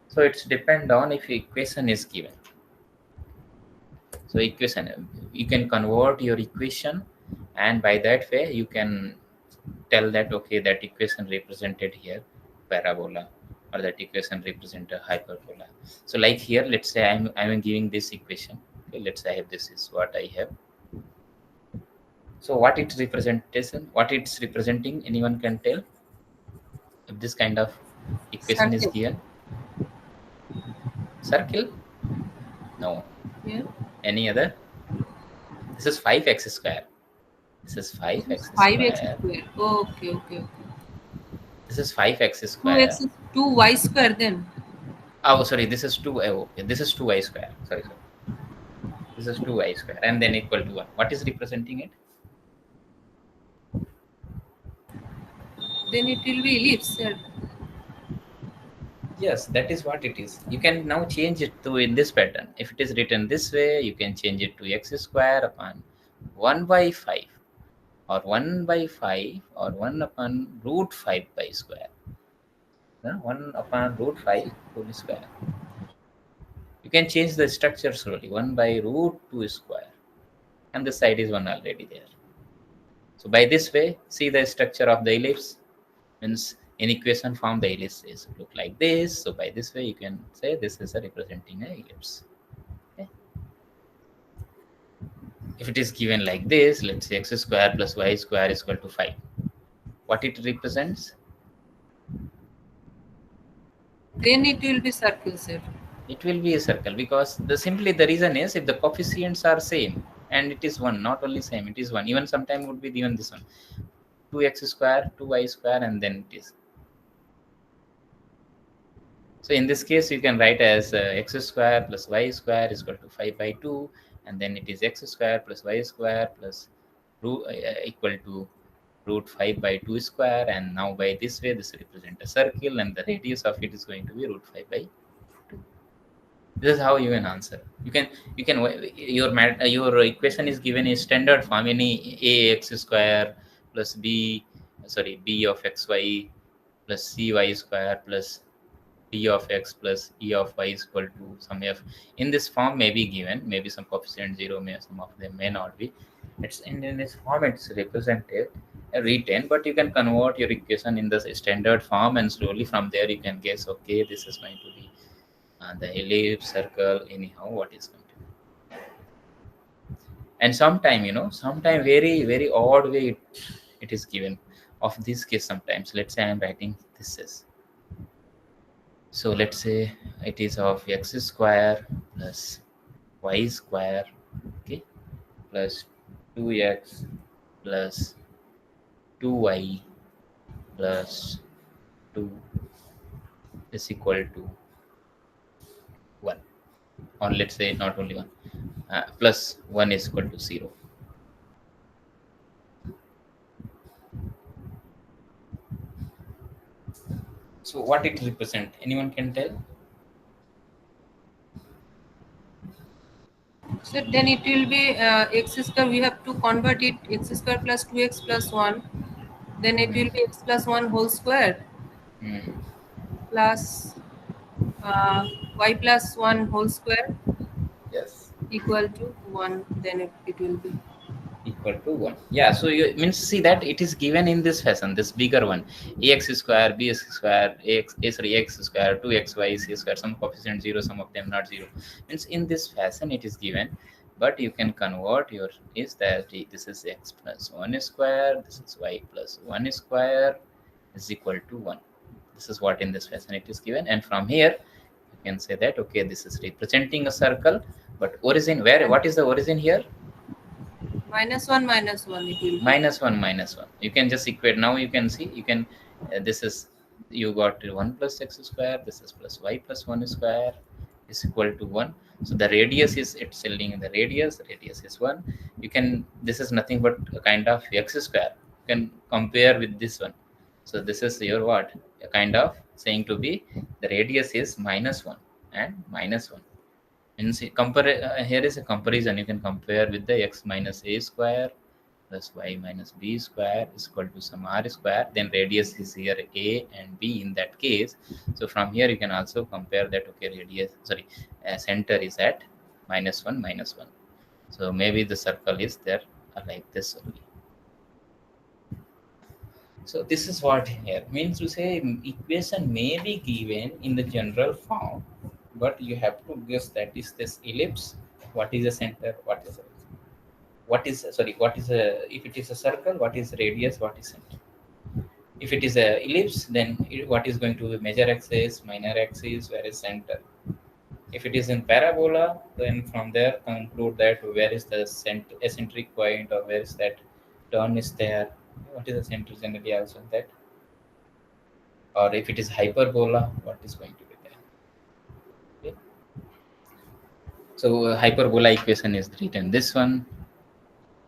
Speaker 1: so it's depend on if equation is given. So equation, you can convert your equation, and by that way you can tell that okay, that equation represented here parabola, or that equation represent a hyperbola. So like here, let's say I'm giving this equation. Okay, let's say I have, this is what I have. So what its representation, what it's representing, anyone can tell if this kind of equation is
Speaker 2: Circle.
Speaker 1: given? Circle? No.
Speaker 2: Yeah.
Speaker 1: Any other? This is 5x square. This is 5x
Speaker 2: 5x
Speaker 1: square.
Speaker 2: square. Okay, okay, okay.
Speaker 1: This is 5x
Speaker 2: 2x
Speaker 1: square.
Speaker 2: is 2y square then.
Speaker 1: Oh, sorry, this is 2. Oh, okay. This is 2y square. Sorry. This is 2y square, and then equal to 1. What is representing it?
Speaker 2: Then it will be ellipse, sir.
Speaker 1: Yes, that is what it is. You can now change it to in this pattern. If it is written this way, you can change it to x square upon 1 by 5, or 1 by 5, or 1 upon root 5 by square. 1 upon root 5 whole square. You can change the structure slowly. 1 by root 2 square. And the side is 1 already there. So by this way, see the structure of the ellipse. Means in equation form, the ellipse is look like this. So by this way, you can say this is a representing a ellipse. Okay. If it is given like this, let's say x square plus y square is equal to 5. What it represents?
Speaker 2: Then it will be circle, sir.
Speaker 1: It will be a circle, because simply the reason is if the coefficients are same. and it is 1, not only same, it is 1. Even sometime would be even this one, 2x square 2y square, and then it is. So in this case, you can write as x square plus y square is equal to 5 by 2, and then it is x square plus y square plus root equal to root 5 by 2 square. And now by this way, this represent a circle, and the radius of it is going to be root 5 by 2. This is how you can answer. You can your equation is given in standard form, any ax square plus b of xy plus cy square plus d of x plus e of y is equal to some f. In this form may be given, maybe some coefficient 0, may some of them may not be. It's in this form, it's represented written, but you can convert your equation in the standard form, and slowly from there you can guess, okay, this is going to be the ellipse, circle, anyhow what is going to be. And sometime, sometime very odd way it is given. Of this case, sometimes let's say I am writing this is, so let's say it is of x square plus y square, okay, plus 2x plus 2y plus 2 is equal to 1. Or let's say not only 1, plus 1 is equal to 0. So what it represent? Anyone can tell?
Speaker 2: So then it will be x square. We have to convert it x square plus 2x plus 1. Then it will be x plus 1 whole square
Speaker 1: Hmm.
Speaker 2: plus y plus 1 whole square
Speaker 1: Yes.
Speaker 2: equal to 1. Then it will be.
Speaker 1: Equal to 1. Yeah, so you means see that it is given in this fashion, this bigger one, ax square bs square ax square 2xy c square, some coefficient 0, some of them not 0. Means in this fashion it is given, but you can convert your is that this is x plus 1 square, this is y plus 1 square is equal to 1. This is what in this fashion it is given, and from here you can say that, okay, this is representing a circle, but origin, where, what is the origin here?
Speaker 2: Minus 1 it will be.
Speaker 1: -1 you can just equate. Now you can see, you can this is, you got 1 plus x square, this is plus y plus 1 square is equal to 1. So the radius is, it's telling the radius is 1. You can, this is nothing but a kind of x square, you can compare with this one. So this is your what, a kind of saying to be the radius is -1 and -1. And see, compare, here is a comparison. You can compare with the x minus a square plus y minus b square is equal to some r square. Then radius is here a and b in that case. So from here you can also compare that, okay, radius, sorry, center is at -1. So maybe the circle is there like this only. So this is what here means to say, equation may be given in the general form, but you have to guess that is this ellipse, what is the center, what is a, if it is a circle, what is radius, what is center. If it is a ellipse, then what is going to be major axis, minor axis, where is center. If it is in parabola, then from there conclude that where is the eccentric point, or where is that turn is there, what is the center generally also that. Or if it is hyperbola, what is going to be there. Okay. So hyperbola equation is written this one.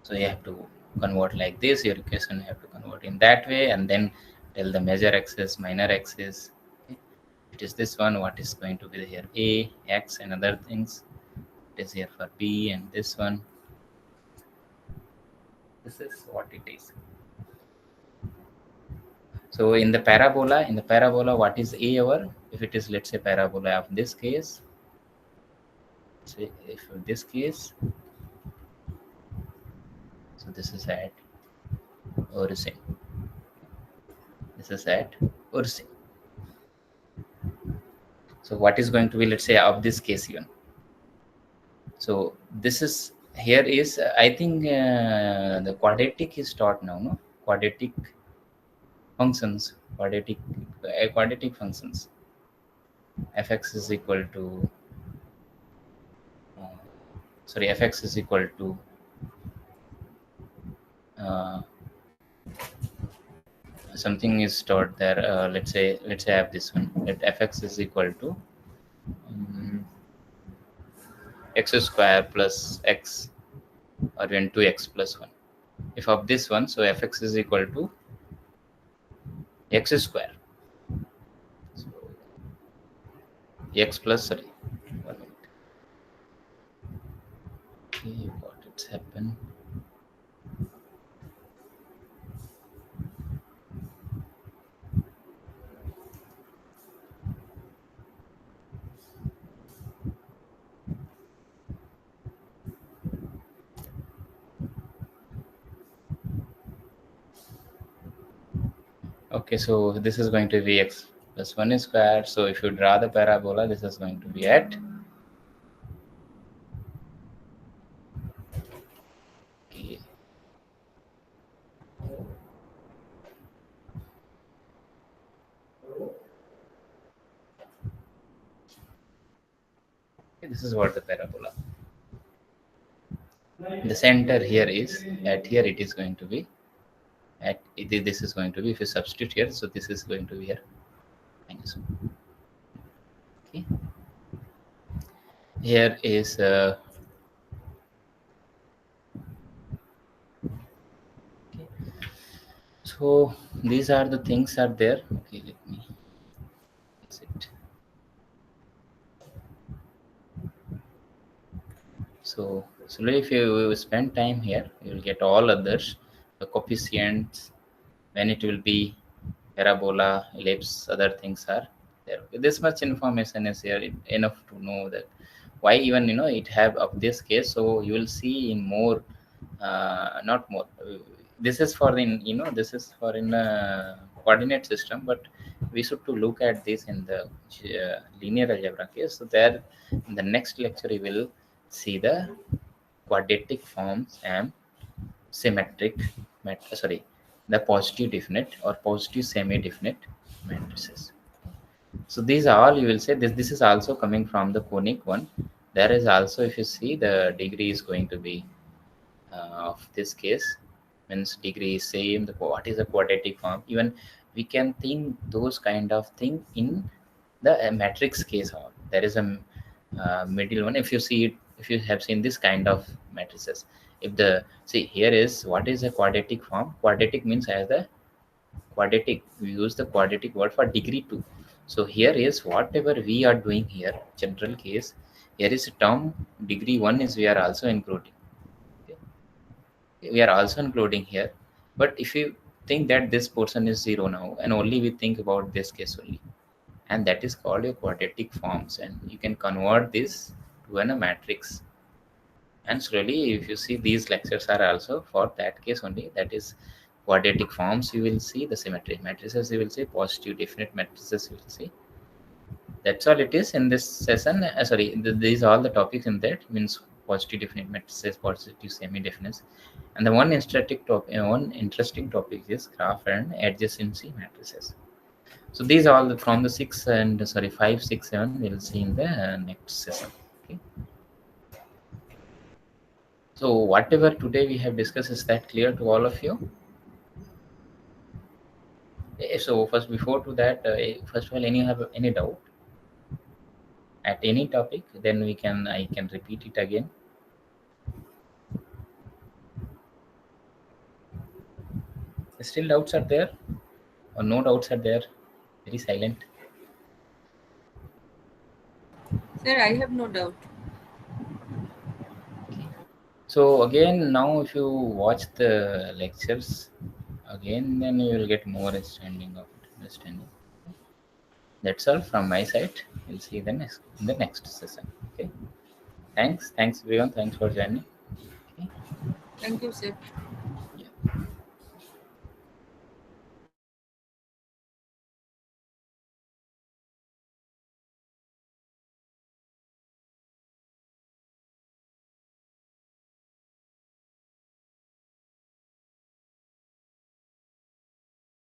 Speaker 1: So you have to convert like this. Your equation you have to convert in that way, and then tell the major axis, minor axis. Okay. It is this one. What is going to be here? A, x, and other things. It is here for B, and this one. This is what it is. So in the parabola, what is A over? If it is, let's say, parabola of this case, say if this case, so this is at origin. This is at origin. So what is going to be, let's say, of this case even. So this is, here is I think the quadratic is taught now, no? Quadratic functions, quadratic functions. Fx is equal to fx is equal to something is stored there. Let's say I have this one. Let fx is equal to x square plus x, or even 2x plus 1. If of this one, so fx is equal to x square. So x plus, sorry, 1 minute. Okay, what it's happened? Okay, so this is going to be x plus 1 square. So if you draw the parabola, this is going to be at okay. This is what the parabola. The center here is at here. It is going to be at this is going to be, if you substitute here, so this is going to be here. Minus 1. Okay. Here is okay. So these are the things are there. Okay, let me. That's it. So if you spend time here, you will get all others, the coefficients, when it will be parabola, ellipse, other things are there. This much information is here enough to know that why even it have of this case. So you will see in more, not more. This is for in this is for in coordinate system, but we should to look at this in the linear algebra case. So there, in the next lecture, you will see the quadratic forms and symmetric sorry, the positive definite or positive semi-definite matrices. So these are all, you will say this is also coming from the conic one. There is also, if you see, the degree is going to be of this case, means degree is same. What is a quadratic form? Even we can think those kind of thing in the matrix case. Or there is a middle one. If you see it, if you have seen this kind of matrices, if the see here is what is a quadratic form. Quadratic means as the quadratic, we use the quadratic word for degree 2. So here is whatever we are doing here, general case, here is a term degree 1 is we are also including. Okay. We are also including here. But if you think that this portion is 0 now, and only we think about this case only, and that is called your quadratic forms, and you can convert this to a matrix. And slowly, if you see, these lectures are also for that case only, that is quadratic forms. You will see the symmetric matrices, you will see positive definite matrices, you will see. That's all it is in this session. Sorry, these are all the topics in that, means positive definite matrices, positive semi-definite. And the one interesting topic is graph and adjacency matrices. So these are all from the 6 and sorry 5, 6, 7. We'll see in the next session. Okay. So whatever today we have discussed, is that clear to all of you? So first, before to that, first of all, any have any doubt at any topic? Then I can repeat it again. Still doubts are there, or no doubts are there? Very silent.
Speaker 2: Sir, I have no doubt.
Speaker 1: Okay. So again, now if you watch the lectures again, then you will get more understanding of it. Understanding. That's all from my side. We'll see you in the next session. Okay. Thanks everyone. Thanks for joining. Okay.
Speaker 2: Thank you, sir.